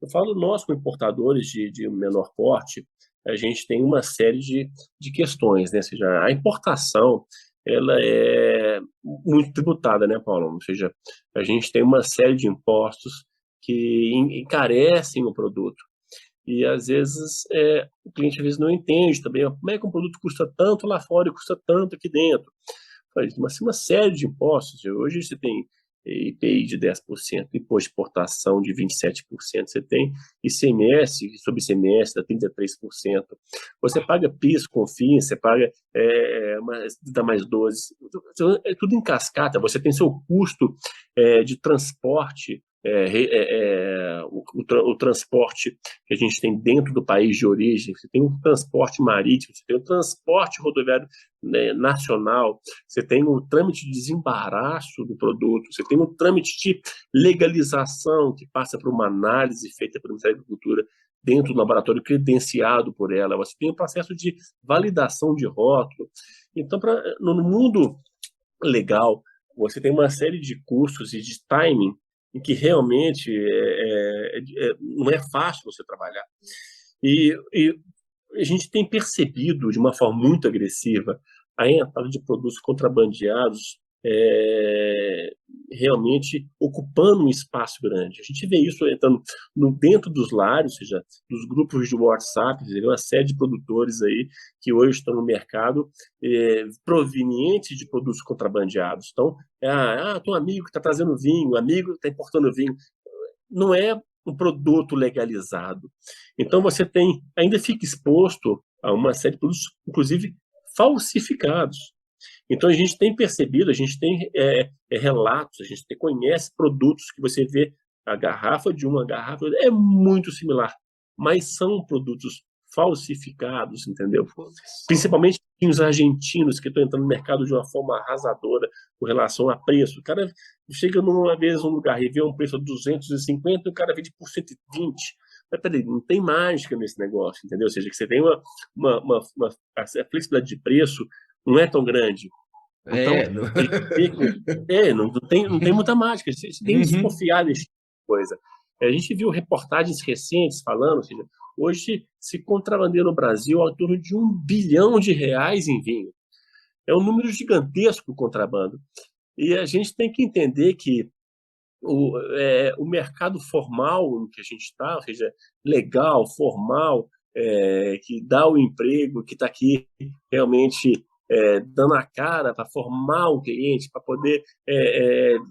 S3: Eu falo, nós, como importadores de menor porte, a gente tem uma série de questões, né? Ou seja, a importação, ela é muito tributada, né, Paulo? Ou seja, a gente tem uma série de impostos que encarecem o produto. E, às vezes, o cliente às vezes não entende também como é que um produto custa tanto lá fora e custa tanto aqui dentro. Mas uma série de impostos. Hoje você tem IPI de 10%, imposto de exportação de 27%, você tem ICMS, sobre ICMS da 33%, você paga PIS, COFINS, você paga dá mais 12%, é tudo em cascata, você tem seu custo de transporte, o transporte que a gente tem dentro do país de origem, você tem o transporte marítimo, você tem o transporte rodoviário, né, nacional, você tem o trâmite de desembaraço do produto, você tem o trâmite de legalização que passa por uma análise feita pelo Ministério da Agricultura dentro do laboratório credenciado por ela, você tem o processo de validação de rótulo. Então, no mundo legal, você tem uma série de custos e de timing em que realmente não é fácil você trabalhar. E a gente tem percebido de uma forma muito agressiva a entrada de produtos contrabandeados realmente ocupando um espaço grande. A gente vê isso entrando dentro dos lares, ou seja, dos grupos de WhatsApp, uma série de produtores aí que hoje estão no mercado provenientes de produtos contrabandeados. Então, tem um amigo que está trazendo vinho, um amigo que está importando vinho. Não é um produto legalizado. Então, você ainda fica exposto a uma série de produtos, inclusive falsificados. Então, a gente tem percebido, a gente tem relatos, a gente conhece produtos que você vê a garrafa de uma garrafa, é muito similar, mas são produtos falsificados, entendeu? Principalmente vinhos argentinos que estão entrando no mercado de uma forma arrasadora com relação a preço. O cara chega numa vez num lugar e vê um preço de 250 e o cara vende por 120. Mas peraí, não tem mágica nesse negócio, entendeu? Ou seja, que você tem a flexibilidade de preço não é tão grande. Então, não tem muita mágica. Você tem que desconfiar desse tipo de coisa. A gente viu reportagens recentes falando, ou seja, hoje se contrabandeia no Brasil ao torno de R$ 1 bilhão em vinho. É um número gigantesco o contrabando. E a gente tem que entender que o mercado formal no que a gente está, ou seja, legal, formal, que dá o emprego, que está aqui realmente dando a cara para formar o cliente, para poder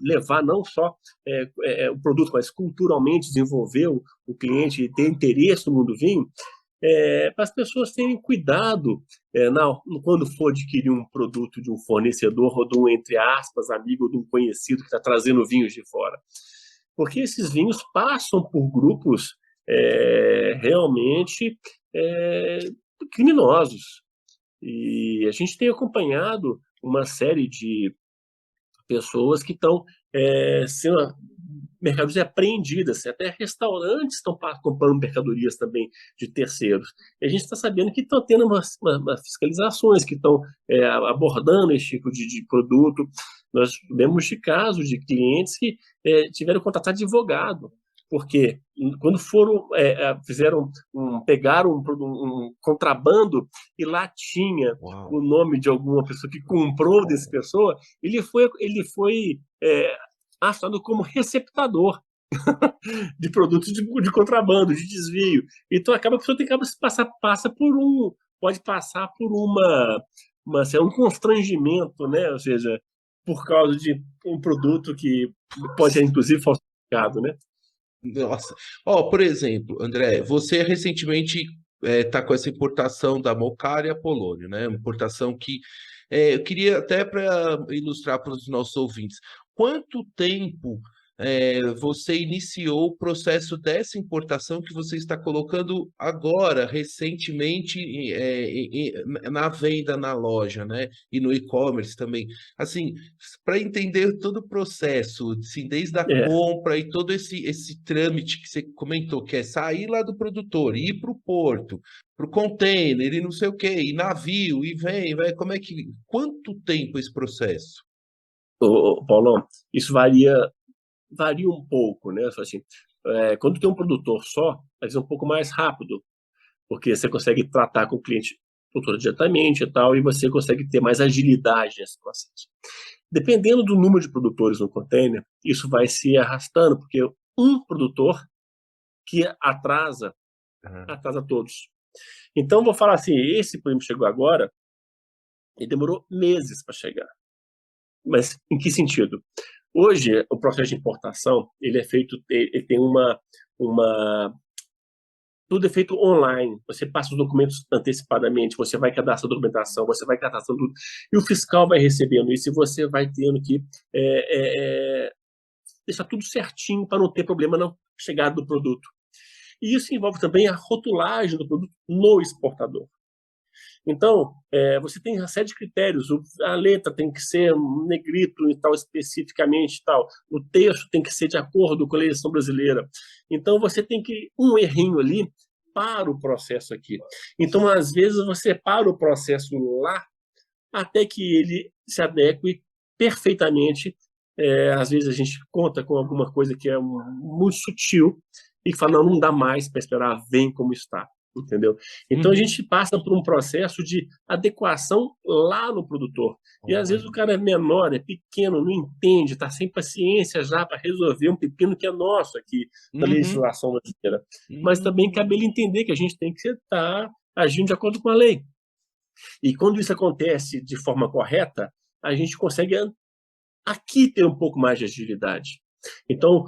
S3: levar não só o produto, mas culturalmente desenvolver o cliente e ter interesse no mundo do vinho, para as pessoas terem cuidado quando for adquirir um produto de um fornecedor ou de um, entre aspas, amigo ou de um conhecido que está trazendo vinhos de fora. Porque esses vinhos passam por grupos realmente criminosos. E a gente tem acompanhado uma série de pessoas que estão sendo mercadorias apreendidas, até restaurantes estão comprando mercadorias também de terceiros. E a gente está sabendo que estão tendo umas fiscalizações, que estão abordando esse tipo de produto. Nós vemos de casos de clientes que tiveram que contratar advogado, porque quando pegaram um contrabando e lá tinha o nome de alguma pessoa que comprou dessa pessoa, ele foi achado como receptador de produtos de contrabando, de desvio. Então acaba que a pessoa pode passar por um constrangimento, né? Ou seja, por causa de um produto que pode ser inclusive falsificado, né?
S2: Nossa. Por exemplo, André, você recentemente está com essa importação da Moccari Polônio, né? Uma importação que eu queria até para ilustrar para os nossos ouvintes. Quanto tempo você iniciou o processo dessa importação que você está colocando agora, recentemente, na venda na loja, né? E no e-commerce também. Assim, para entender todo o processo, assim, desde a compra e todo esse trâmite que você comentou, que é sair lá do produtor, ir para o porto, para o container e não sei o quê, e navio, e vem, quanto tempo esse processo?
S3: Paulão, isso varia um pouco, né? Assim, quando tem um produtor só, vai ser um pouco mais rápido, porque você consegue tratar com o cliente diretamente e tal, e você consegue ter mais agilidade nesse processo. Dependendo do número de produtores no container, isso vai se arrastando, porque um produtor que atrasa todos. Então, vou falar assim, esse, por exemplo, chegou agora, e demorou meses para chegar. Mas em que sentido? Hoje, o processo de importação, ele tem tudo é feito online. Você passa os documentos antecipadamente, você vai cadastrar a documentação, você vai cadastrar tudo, e o fiscal vai recebendo isso, e você vai tendo que deixar tudo certinho para não ter problema na chegada do produto. E isso envolve também a rotulagem do produto no exportador. Então, você tem uma série de critérios. A letra tem que ser negrito e tal, especificamente tal. O texto tem que ser de acordo com a legislação brasileira. Então, você tem que um errinho ali para o processo aqui. Então, às vezes, você para o processo lá até que ele se adeque perfeitamente. Às vezes, a gente conta com alguma coisa que é muito sutil e que fala, não dá mais para esperar, vem como está. Entendeu? Então a gente passa por um processo de adequação lá no produtor. E às vezes o cara é menor, é pequeno, não entende, está sem paciência já para resolver um pepino que é nosso aqui da legislação brasileira. Mas também cabe ele entender que a gente tem que estar agindo de acordo com a lei. E quando isso acontece de forma correta, a gente consegue aqui ter um pouco mais de agilidade. Então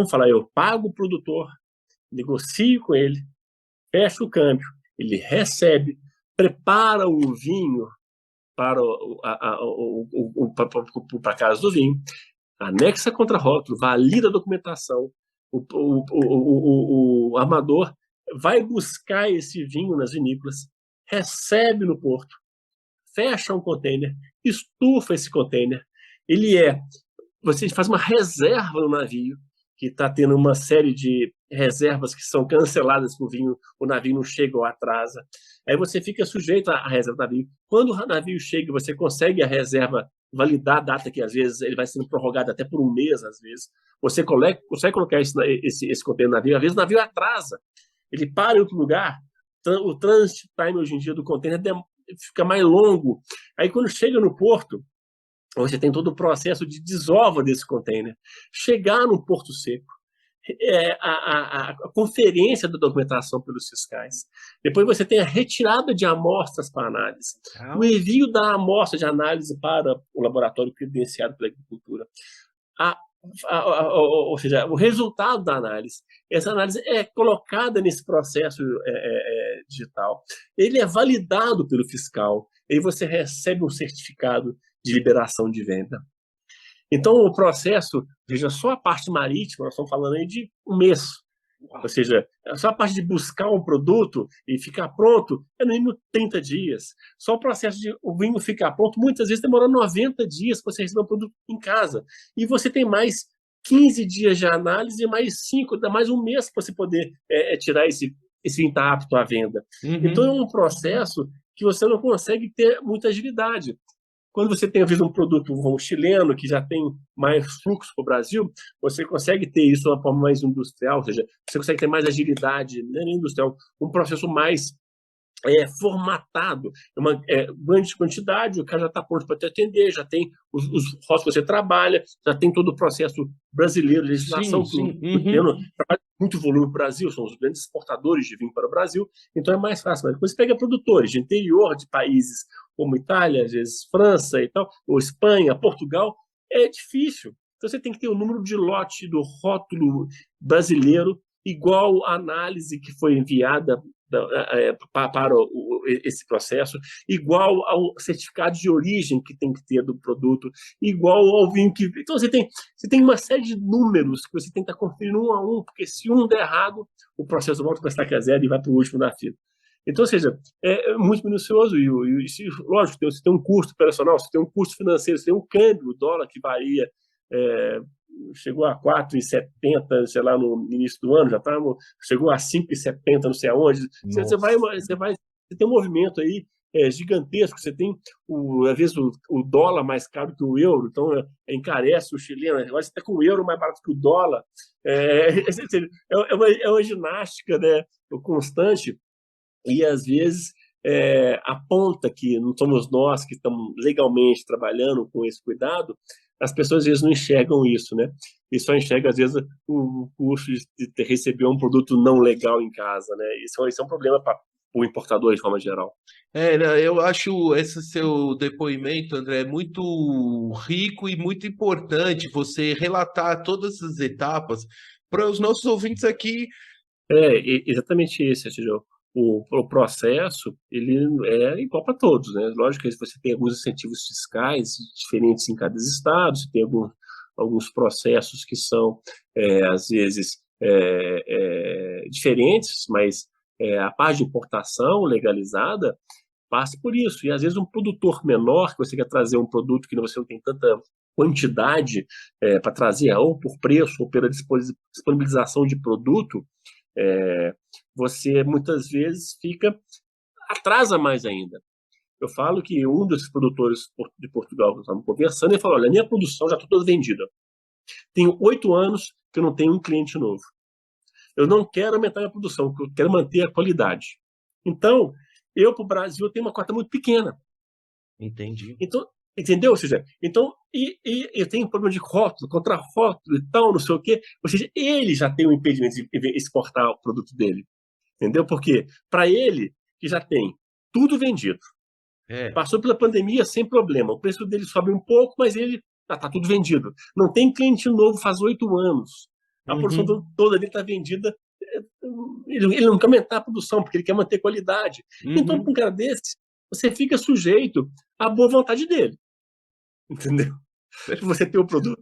S3: falar, eu pago o produtor, negocio com ele, fecha o câmbio, ele recebe, prepara o vinho para a casa do vinho, anexa contra-rótulo, valida a documentação, o armador vai buscar esse vinho nas vinícolas, recebe no porto, fecha um container, estufa esse container. Você faz uma reserva no navio, que está tendo uma série de reservas que são canceladas por vinho, o navio não chega ou atrasa. Aí você fica sujeito à reserva do navio. Quando o navio chega, você consegue a reserva validar a data, que às vezes ele vai sendo prorrogado até por um mês, às vezes. Você consegue colocar esse container no navio, às vezes o navio atrasa, ele para em outro lugar, o transit time hoje em dia do container fica mais longo. Aí quando chega no porto, você tem todo o processo de desova desse container, chegar num porto seco, a conferência da documentação pelos fiscais. Depois você tem a retirada de amostras para análise, o envio da amostra de análise para o laboratório credenciado pela agricultura. Ou seja, o resultado da análise, essa análise é colocada nesse processo digital, ele é validado pelo fiscal, e você recebe um certificado de liberação de venda. Então, o processo, veja, só a parte marítima, nós estamos falando aí de um mês. Ou seja, só a parte de buscar um produto e ficar pronto é no mínimo 30 dias. Só o processo de o vinho ficar pronto, muitas vezes demora 90 dias para você receber o produto em casa. E você tem mais 15 dias de análise e mais 5, dá mais um mês para você poder tirar esse vinho está apto à venda. Então, é um processo que você não consegue ter muita agilidade. Quando você tem, às vezes, um produto chileno que já tem mais fluxo para o Brasil, você consegue ter isso de uma forma mais industrial, ou seja, você consegue ter mais agilidade, não é nem industrial, um processo mais formatado, uma grande quantidade, o cara já está pronto para te atender, já tem os rótulos que você trabalha, já tem todo o processo brasileiro, legislação,
S2: sim.
S3: Trabalha muito volume no Brasil, são os grandes exportadores de vinho para o Brasil, então é mais fácil. Mas depois você pega produtores de interior de países como Itália, às vezes França e tal, ou Espanha, Portugal, é difícil. Então você tem que ter o número de lote do rótulo brasileiro igual à análise que foi enviada para esse processo, igual ao certificado de origem que tem que ter do produto, igual ao vinho que... Então, você tem uma série de números que você tem que estar conferindo um a um, porque se um der errado, o processo volta para a estaca zero e vai para o último da fila. Então, ou seja, é muito minucioso e lógico, você tem um custo operacional, você tem um custo financeiro, você tem um câmbio, o dólar que varia, chegou a 4,70, sei lá, no início do ano, chegou a 5,70, não sei aonde. Você tem um movimento aí gigantesco, você tem, às vezes, o dólar mais caro que o euro, então encarece o chileno, agora você está com o euro mais barato que o dólar. É uma ginástica, né, constante, e às vezes aponta que não somos nós que estamos legalmente trabalhando com esse cuidado, as pessoas às vezes não enxergam isso, né? E só enxergam, às vezes, o custo de receber um produto não legal em casa, né? Isso é um problema para o importador de forma geral.
S2: Eu acho esse seu depoimento, André, muito rico e muito importante você relatar todas as etapas para os nossos ouvintes aqui.
S3: Exatamente isso, seja, o processo ele é igual para todos, né? Lógico que você tem alguns incentivos fiscais diferentes em cada estado, você tem alguns processos que são, às vezes, diferentes, mas a parte de importação legalizada passa por isso. E, às vezes, um produtor menor, que você quer trazer um produto que você não tem tanta quantidade para trazer, ou por preço, ou pela disponibilização de produto, você muitas vezes atrasa mais ainda. Eu falo que um dos produtores de Portugal que estamos conversando, ele falou: olha, a minha produção já está toda vendida. Tenho 8 anos que eu não tenho um cliente novo. Eu não quero aumentar a minha produção, eu quero manter a qualidade. Então, para o Brasil, eu tenho uma cota muito pequena.
S2: Entendi.
S3: Então, entendeu? Ou seja, eu tenho um problema de rótulo, contra-rótulo e tal, não sei o quê. Ou seja, ele já tem um impedimento de exportar o produto dele. Entendeu? Porque, para ele, que já tem tudo vendido, passou pela pandemia sem problema, o preço dele sobe um pouco, mas ele está tudo vendido. Não tem cliente novo faz 8 anos. A produção toda dele está vendida. Ele não quer aumentar a produção, porque ele quer manter qualidade. Então, com um cara desse, você fica sujeito à boa vontade dele. Entendeu? Você tem o produto,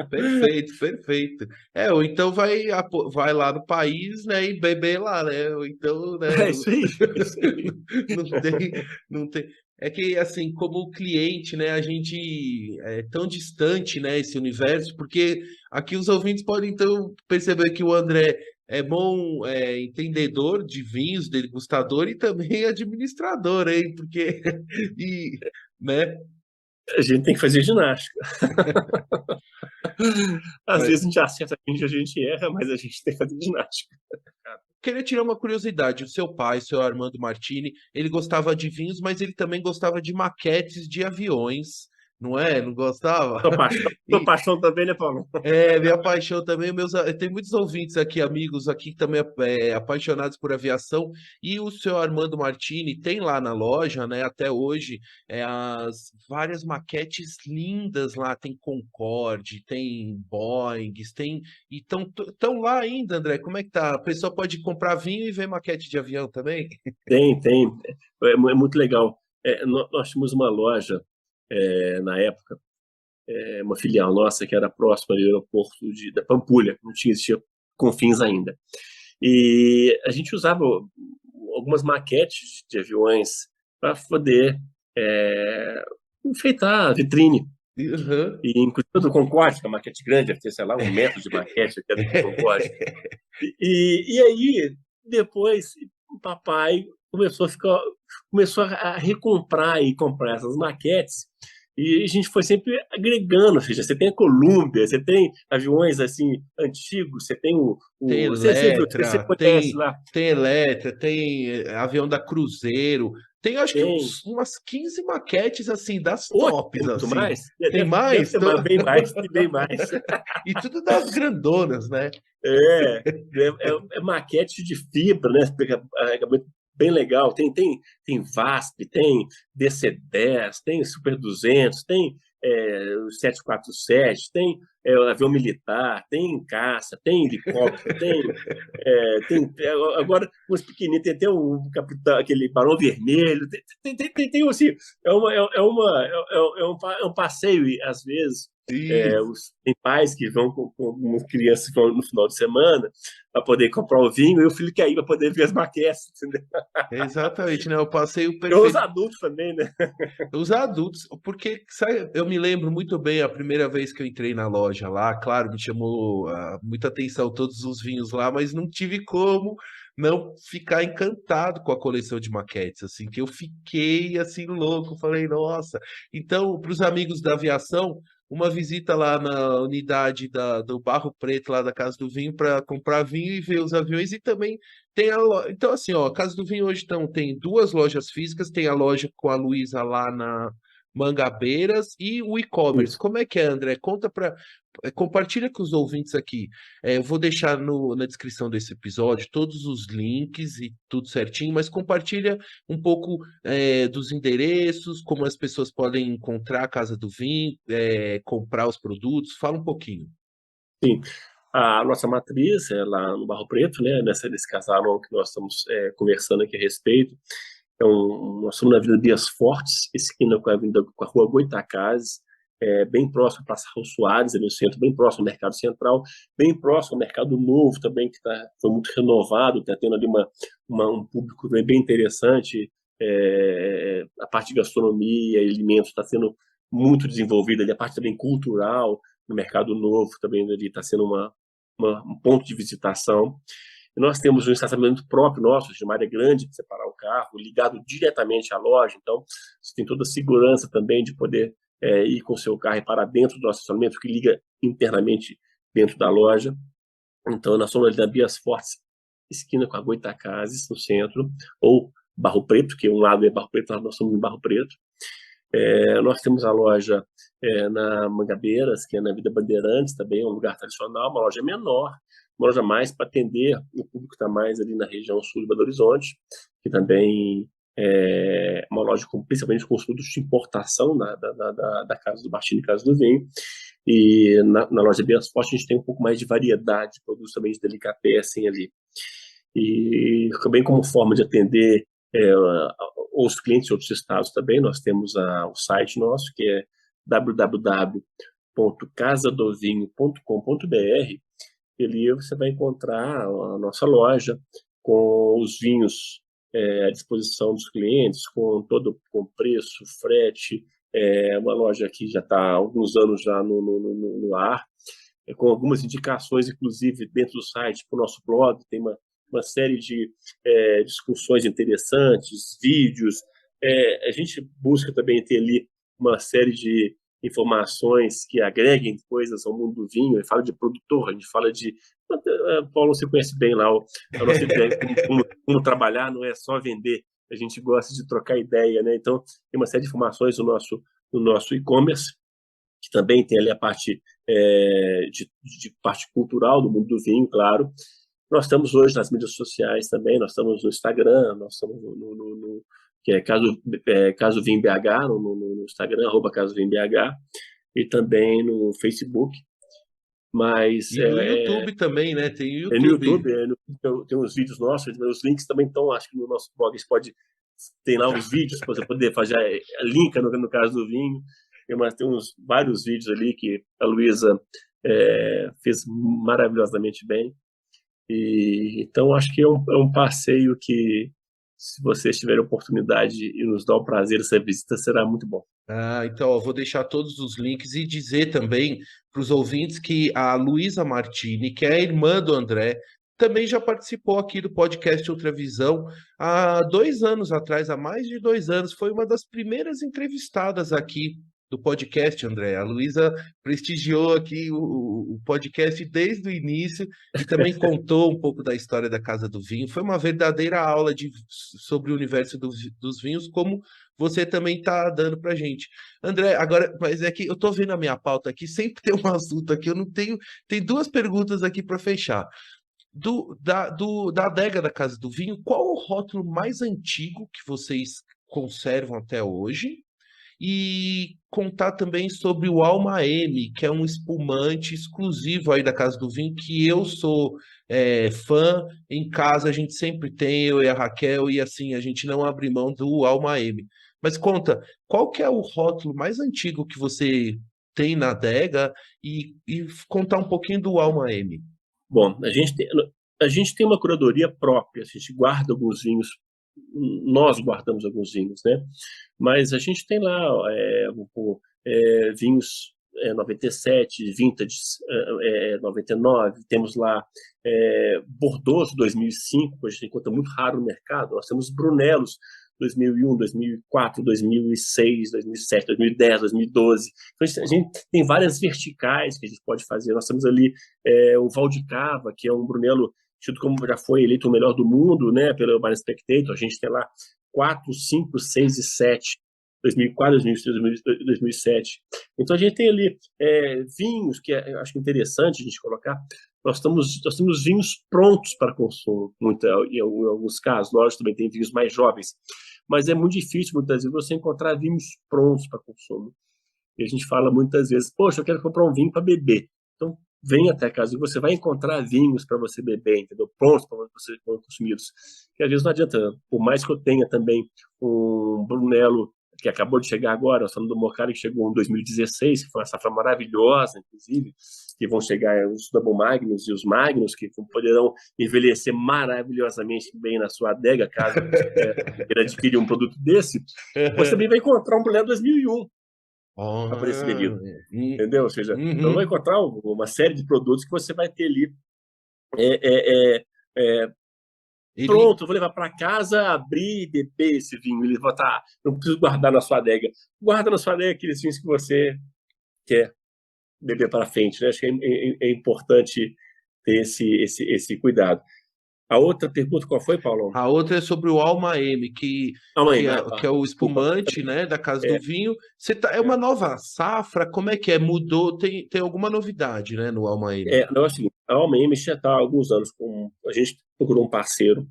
S2: Perfeito, perfeito. Ou então vai lá no país, né, e beber lá, né? Ou então, né,
S3: É isso aí, é isso aí.
S2: não tem, não tem. É que, assim, como cliente, né, a gente é tão distante, né, esse universo, porque aqui os ouvintes podem, então, perceber que o André é bom entendedor de vinhos, degustador e também administrador, hein? Porque, e, né?
S3: A gente tem que fazer ginástica. Às
S2: Mas
S3: vezes a gente acerta, a gente erra, mas a gente tem que fazer ginástica.
S2: queria tirar uma curiosidade. O seu pai, seu Armando Martini, ele gostava de vinhos, mas ele também gostava de maquetes de aviões, não é? Não gostava?
S3: Tua paixão também, né, Paulo?
S2: Minha paixão também, tem muitos ouvintes aqui, amigos aqui, também apaixonados por aviação, e o seu Armando Martini tem lá na loja, né, até hoje, as várias maquetes lindas lá, tem Concorde, tem Boeings, e estão lá ainda, André, como é que tá? A pessoa pode comprar vinho e ver maquete de avião também?
S3: Tem. É muito legal. Nós tínhamos uma loja na época, uma filial nossa que era próxima do aeroporto da Pampulha, não tinha existia Confins ainda. E a gente usava algumas maquetes de aviões para poder enfeitar a vitrine.
S2: Uhum.
S3: E inclusive do Concorde, que é uma maquete grande, deve ter, sei lá, 1 metro de maquete que é do Concorde. E aí, depois, o papai começou a recomprar e comprar essas maquetes, e a gente foi sempre agregando, ou seja, você tem a Columbia, você tem aviões assim antigos, você tem
S2: Tem
S3: você
S2: Eletra,
S3: conhece lá,
S2: tem Eletra, tem avião da Cruzeiro, tem acho que
S3: tem
S2: umas 15 maquetes assim, das
S3: tem
S2: tops,
S3: muito
S2: assim.
S3: mais,
S2: Tem
S3: deve
S2: mais?
S3: ter bem mais, tem bem mais.
S2: E tudo das grandonas, né?
S3: É maquete de fibra, né? Acabamento bem legal. Tem VASP, tem DC-10, tem Super 200, tem o 747, tem avião militar, tem caça, tem helicóptero, agora os pequenininhos, tem até o capitão, aquele Barão Vermelho, tem assim, é um passeio, às vezes,
S2: Isso.
S3: tem pais que vão com crianças que vão no final de semana para poder comprar o vinho e o filho quer ir para poder ver as maquetes, entendeu?
S2: Exatamente, né? O passeio
S3: E os
S2: perfeito.
S3: adultos também, né?
S2: Os adultos, porque sabe, eu me lembro muito bem a primeira vez que eu entrei na loja lá, claro, me chamou muita atenção todos os vinhos lá, mas não tive como não ficar encantado com a coleção de maquetes, assim, que eu fiquei assim louco, falei, nossa. Então, para os amigos da aviação, uma visita lá na unidade do Barro Preto, lá da Casa do Vinho, para comprar vinho e ver os aviões e também então, assim, ó, a Casa do Vinho hoje tem 2 lojas físicas, tem a loja com a Luísa lá na Mangabeiras e o e-commerce.
S3: Isso.
S2: Como é que é, André? Compartilha com os ouvintes aqui. Eu vou deixar na descrição desse episódio todos os links e tudo certinho, mas compartilha um pouco dos endereços, como as pessoas podem encontrar a Casa do Vinho, comprar os produtos. Fala um pouquinho.
S3: Sim. A nossa matriz é lá no Barro Preto, né? Nesse casarão que nós estamos conversando aqui a respeito. Então, nós estamos na Avenida Dias Fortes, esquina com a Rua Goitacazes, bem próximo à Praça Raul Soares, ali no centro, bem próximo ao Mercado Central, bem próximo ao Mercado Novo também, que foi muito renovado, está tendo ali um público bem interessante. A parte de gastronomia e alimentos está sendo muito desenvolvida ali, a parte também cultural, no Mercado Novo também ali está sendo um ponto de visitação. E nós temos um estacionamento próprio nosso, de uma área grande para separar o carro, ligado diretamente à loja. Então, você tem toda a segurança também de poder ir com o seu carro e parar dentro do nosso estacionamento, que liga internamente dentro da loja. Então, nós somos ali na Bias Fortes, esquina com a Goitacazes, no centro, ou Barro Preto, que um lado é Barro Preto, nós somos em Barro Preto. Nós temos a loja na Mangabeiras, que é na Vida Bandeirantes, também é um lugar tradicional, uma loja menor, uma loja mais para atender o público que está mais ali na região sul de Belo Horizonte, que também é uma loja principalmente com os produtos de importação da Casa do Martini e Casa do Vinho. E na loja Bias Forte a gente tem um pouco mais de variedade de produtos também de delicatessen ali. E também como forma de atender os clientes de outros estados também, nós temos o site nosso, que é www.aviaçãobrasil.com.br. www.casadovinho.com.br, ali você vai encontrar a nossa loja com os vinhos à disposição dos clientes, com preço, frete, uma loja que já está há alguns anos já no ar, com algumas indicações, inclusive, dentro do site, para o nosso blog, tem uma série de discussões interessantes, vídeos. A gente busca também ter ali uma série de informações que agreguem coisas ao mundo do vinho. A gente fala de produtor, a gente fala de... Paulo, você conhece bem lá a nossa ideia, como trabalhar, não é só vender, a gente gosta de trocar ideia, né? Então, tem uma série de informações no nosso e-commerce, que também tem ali a parte de parte cultural do mundo do vinho, claro. Nós estamos hoje nas mídias sociais também, nós estamos no Instagram, nós estamos que é Caso Vinho BH, no Instagram, @CasoVinhoBH, e também no Facebook. Mas,
S2: E no YouTube também, né? Tem o
S3: no
S2: YouTube.
S3: Tem uns vídeos nossos, os links também estão, acho que no nosso blog, tem lá uns vídeos para você poder fazer link no caso do vinho. Tem vários vídeos ali que a Luísa fez maravilhosamente bem. Então, acho que é um passeio que, se vocês tiverem oportunidade e nos dá o prazer dessa visita, será muito bom.
S2: Então, eu vou deixar todos os links e dizer também para os ouvintes que a Luísa Martini, que é a irmã do André, também já participou aqui do podcast Ultravisão há 2 anos atrás, há mais de 2 anos. Foi uma das primeiras entrevistadas aqui do podcast, André. A Luísa prestigiou aqui o podcast desde o início e também contou um pouco da história da Casa do Vinho. Foi uma verdadeira aula sobre o universo dos vinhos, como você também está dando para gente. André, agora, mas é que eu estou vendo a minha pauta aqui, sempre tem um assunto aqui, eu não tenho. Tem 2 perguntas aqui para fechar. Da adega da Casa do Vinho, qual o rótulo mais antigo que vocês conservam até hoje? E contar também sobre o Alma M, que é um espumante exclusivo aí da Casa do Vinho, que eu sou fã. Em casa a gente sempre tem, eu e a Raquel, e assim, a gente não abre mão do Alma M. Mas conta, qual que é o rótulo mais antigo que você tem na adega e contar um pouquinho do Alma M.
S3: Bom, a gente tem uma curadoria própria, a gente guarda alguns vinhos, nós guardamos alguns vinhos, né? Mas a gente tem lá vinhos 97, vintage 99, temos lá Bordeaux 2005, a gente encontra muito raro no mercado, nós temos Brunelos 2001, 2004, 2006, 2007, 2010, 2012. Então, a gente tem várias verticais que a gente pode fazer. Nós temos ali o Valdicava, que é um Brunello tido como já foi eleito o melhor do mundo, né, pelo Wine Spectator. A gente tem lá 4, 5, 6 e 7, 2004, 2006, 2007. Então, a gente tem ali vinhos que eu acho interessante a gente colocar. Nós temos vinhos prontos para consumo, em alguns casos. Lógico, também tem vinhos mais jovens, mas é muito difícil, muitas vezes, você encontrar vinhos prontos para consumo. E a gente fala muitas vezes, poxa, eu quero comprar um vinho para beber. Então, vem até casa e você vai encontrar vinhos para você beber, entendeu? Prontos para você ser consumidos. Que às vezes não adianta, por mais que eu tenha também um Brunello que acabou de chegar agora, nós falamos do Morcari que chegou em 2016, que foi uma safra maravilhosa, inclusive, que vão chegar os Double Magnus e os Magnus, que poderão envelhecer maravilhosamente bem na sua adega, caso ele adquirir um produto desse. Você também vai encontrar um Brunello 2001 por esse período, entendeu? Ou seja, então vai encontrar uma série de produtos que você vai ter ali pronto, eu vou levar para casa, abrir e beber esse vinho. Ele vai estar, não preciso guardar na sua adega. Guarda na sua adega aqueles vinhos que você quer beber para frente, né? Acho que é importante ter esse cuidado. A outra pergunta, qual foi, Paulo?
S2: A outra é sobre o Alma M, que é o espumante, né, da Casa do Vinho. É uma nova safra? Como é que é? Mudou? Tem alguma novidade, né, no Alma M?
S3: Não, assim, a Alma M já está há alguns anos a gente procurou um parceiro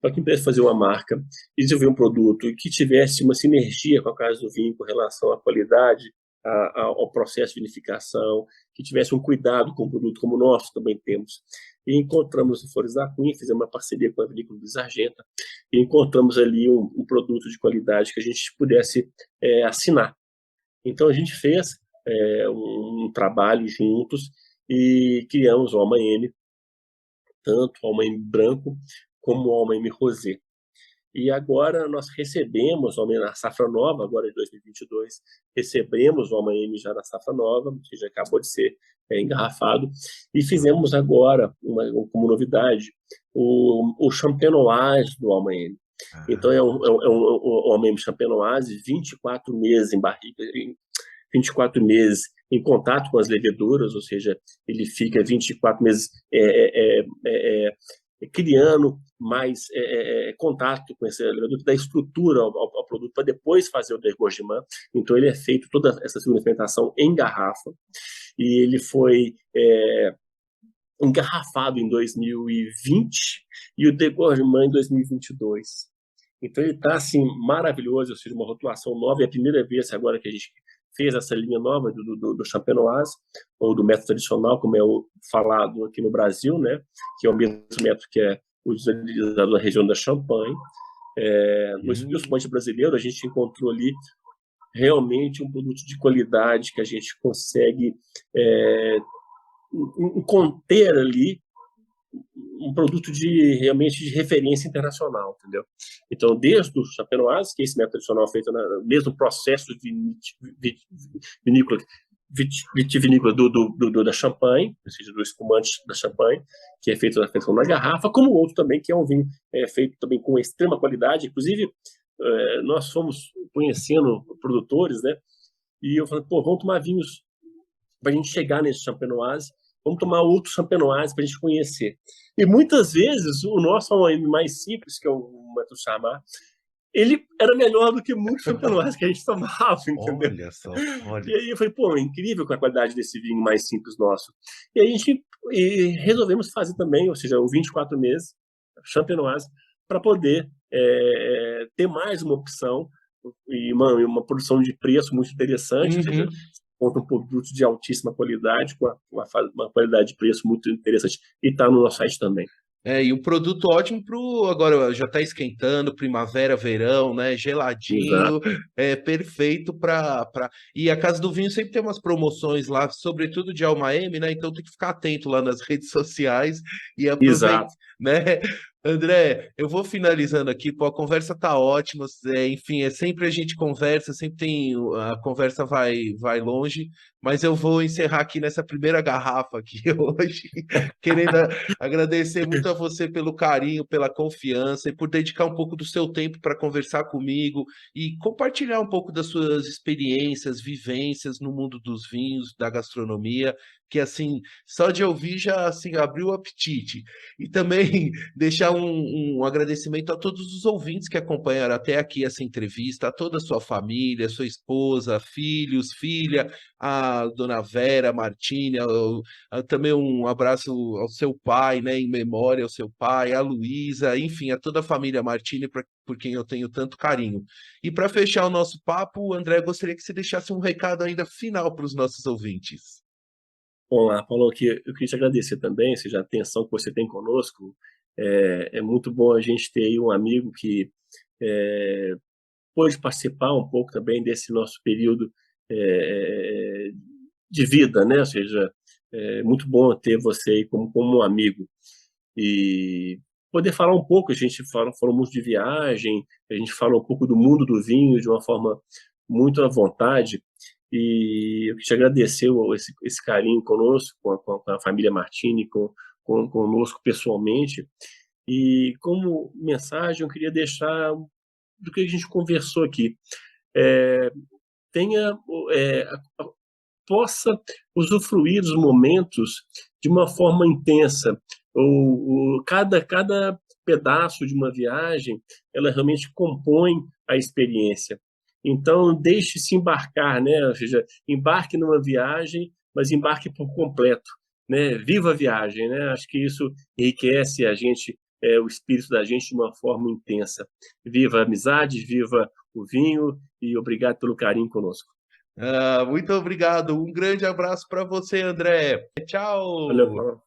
S3: para que pudesse fazer uma marca e desenvolver um produto que tivesse uma sinergia com a Casa do Vinho com relação à qualidade, ao processo de vinificação, que tivesse um cuidado com o produto como nós também temos. E encontramos em Flores da Cunha, fizemos uma parceria com a Vinícola de Sargenta, e encontramos ali um produto de qualidade que a gente pudesse assinar. Então a gente fez um trabalho juntos e criamos o Alma M, tanto o Alma M branco como o Alma M rosé. E agora nós recebemos, na safra nova, agora de 2022, recebemos o Alma M já na safra nova, que já acabou de ser engarrafado, e fizemos agora, como novidade, o Champenoise do Alma M. Então é um Alma M Champenoise, 24 meses em barrica, 24 meses em contato com as leveduras, ou seja, ele fica 24 meses criando mais contato com esse levedura, da estrutura ao produto, para depois fazer o degorgement. Então, ele é feito toda essa segunda fermentação em garrafa, e ele foi engarrafado em 2020 e o degorgement em 2022. Então, ele está assim, maravilhoso, ou seja, uma rotulação nova, é a primeira vez agora que a gente fez essa linha nova do Champenoise, ou do método tradicional, como é o falado aqui no Brasil, né? Que é o mesmo método que é utilizado na região da Champagne. No espumante brasileiro, a gente encontrou ali realmente um produto de qualidade que a gente consegue conter ali um produto realmente de referência internacional, entendeu? Então, desde o Champenoise, que é esse método tradicional feito no mesmo processo vitivinícola da Champagne, ou seja, do espumante da Champagne, que é feito na garrafa, como o outro também, que é um vinho feito também com extrema qualidade. Inclusive, nós fomos conhecendo produtores, né? E eu falei, vamos tomar vinhos para a gente chegar nesse Champenoise, vamos tomar outro Champenoise para a gente conhecer. E muitas vezes o nosso mais simples, que é o método Chamar, ele era melhor do que muitos Champenoise que a gente tomava, entendeu?
S2: Olha só, olha.
S3: E aí eu falei, é incrível com a qualidade desse vinho mais simples nosso. E aí a gente resolvemos fazer também, ou seja, o 24 meses, Champenoise, para poder ter mais uma opção e uma produção de preço muito interessante, ou seja, conta um produto de altíssima qualidade, com uma qualidade de preço muito interessante. E está no nosso site também.
S2: E um produto ótimo agora já está esquentando, primavera, verão, né? Geladinho, perfeito para. E a Casa do Vinho sempre tem umas promoções lá, sobretudo de Alma M, né? Então tem que ficar atento lá nas redes sociais e aproveitar, né? André, eu vou finalizando aqui, a conversa tá ótima, enfim, sempre a gente conversa, a conversa vai longe, mas eu vou encerrar aqui nessa primeira garrafa aqui hoje, querendo agradecer muito a você pelo carinho, pela confiança e por dedicar um pouco do seu tempo para conversar comigo e compartilhar um pouco das suas experiências, vivências no mundo dos vinhos, da gastronomia, que assim, só de ouvir já assim, abriu o apetite. E também deixar um agradecimento a todos os ouvintes que acompanharam até aqui essa entrevista, a toda a sua família, sua esposa, filhos, filha, a dona Vera Martini, também um abraço ao seu pai, né, em memória ao seu pai, a Luísa, enfim, a toda a família Martini, por quem eu tenho tanto carinho. E para fechar o nosso papo, André, gostaria que você deixasse um recado ainda final para os nossos ouvintes.
S3: Bom, Paulo, eu queria te agradecer também, ou seja, a atenção que você tem conosco. É muito bom a gente ter aí um amigo que pôde participar um pouco também desse nosso período de vida, né? Ou seja, é muito bom ter você aí como um amigo. E poder falar um pouco, a gente falou muito de viagem, a gente fala um pouco do mundo do vinho de uma forma muito à vontade. E eu queria te agradecer esse carinho conosco, com a família Martini, conosco pessoalmente. E como mensagem, eu queria deixar do que a gente conversou aqui. Possa usufruir dos momentos de uma forma intensa. Cada pedaço de uma viagem, ela realmente compõe a experiência. Então, deixe-se embarcar, né? Ou seja, embarque numa viagem, mas embarque por completo, né? Viva a viagem, né? Acho que isso enriquece a gente, o espírito da gente de uma forma intensa. Viva a amizade, viva o vinho e obrigado pelo carinho conosco.
S2: Muito obrigado. Um grande abraço para você, André. Tchau.
S3: Valeu,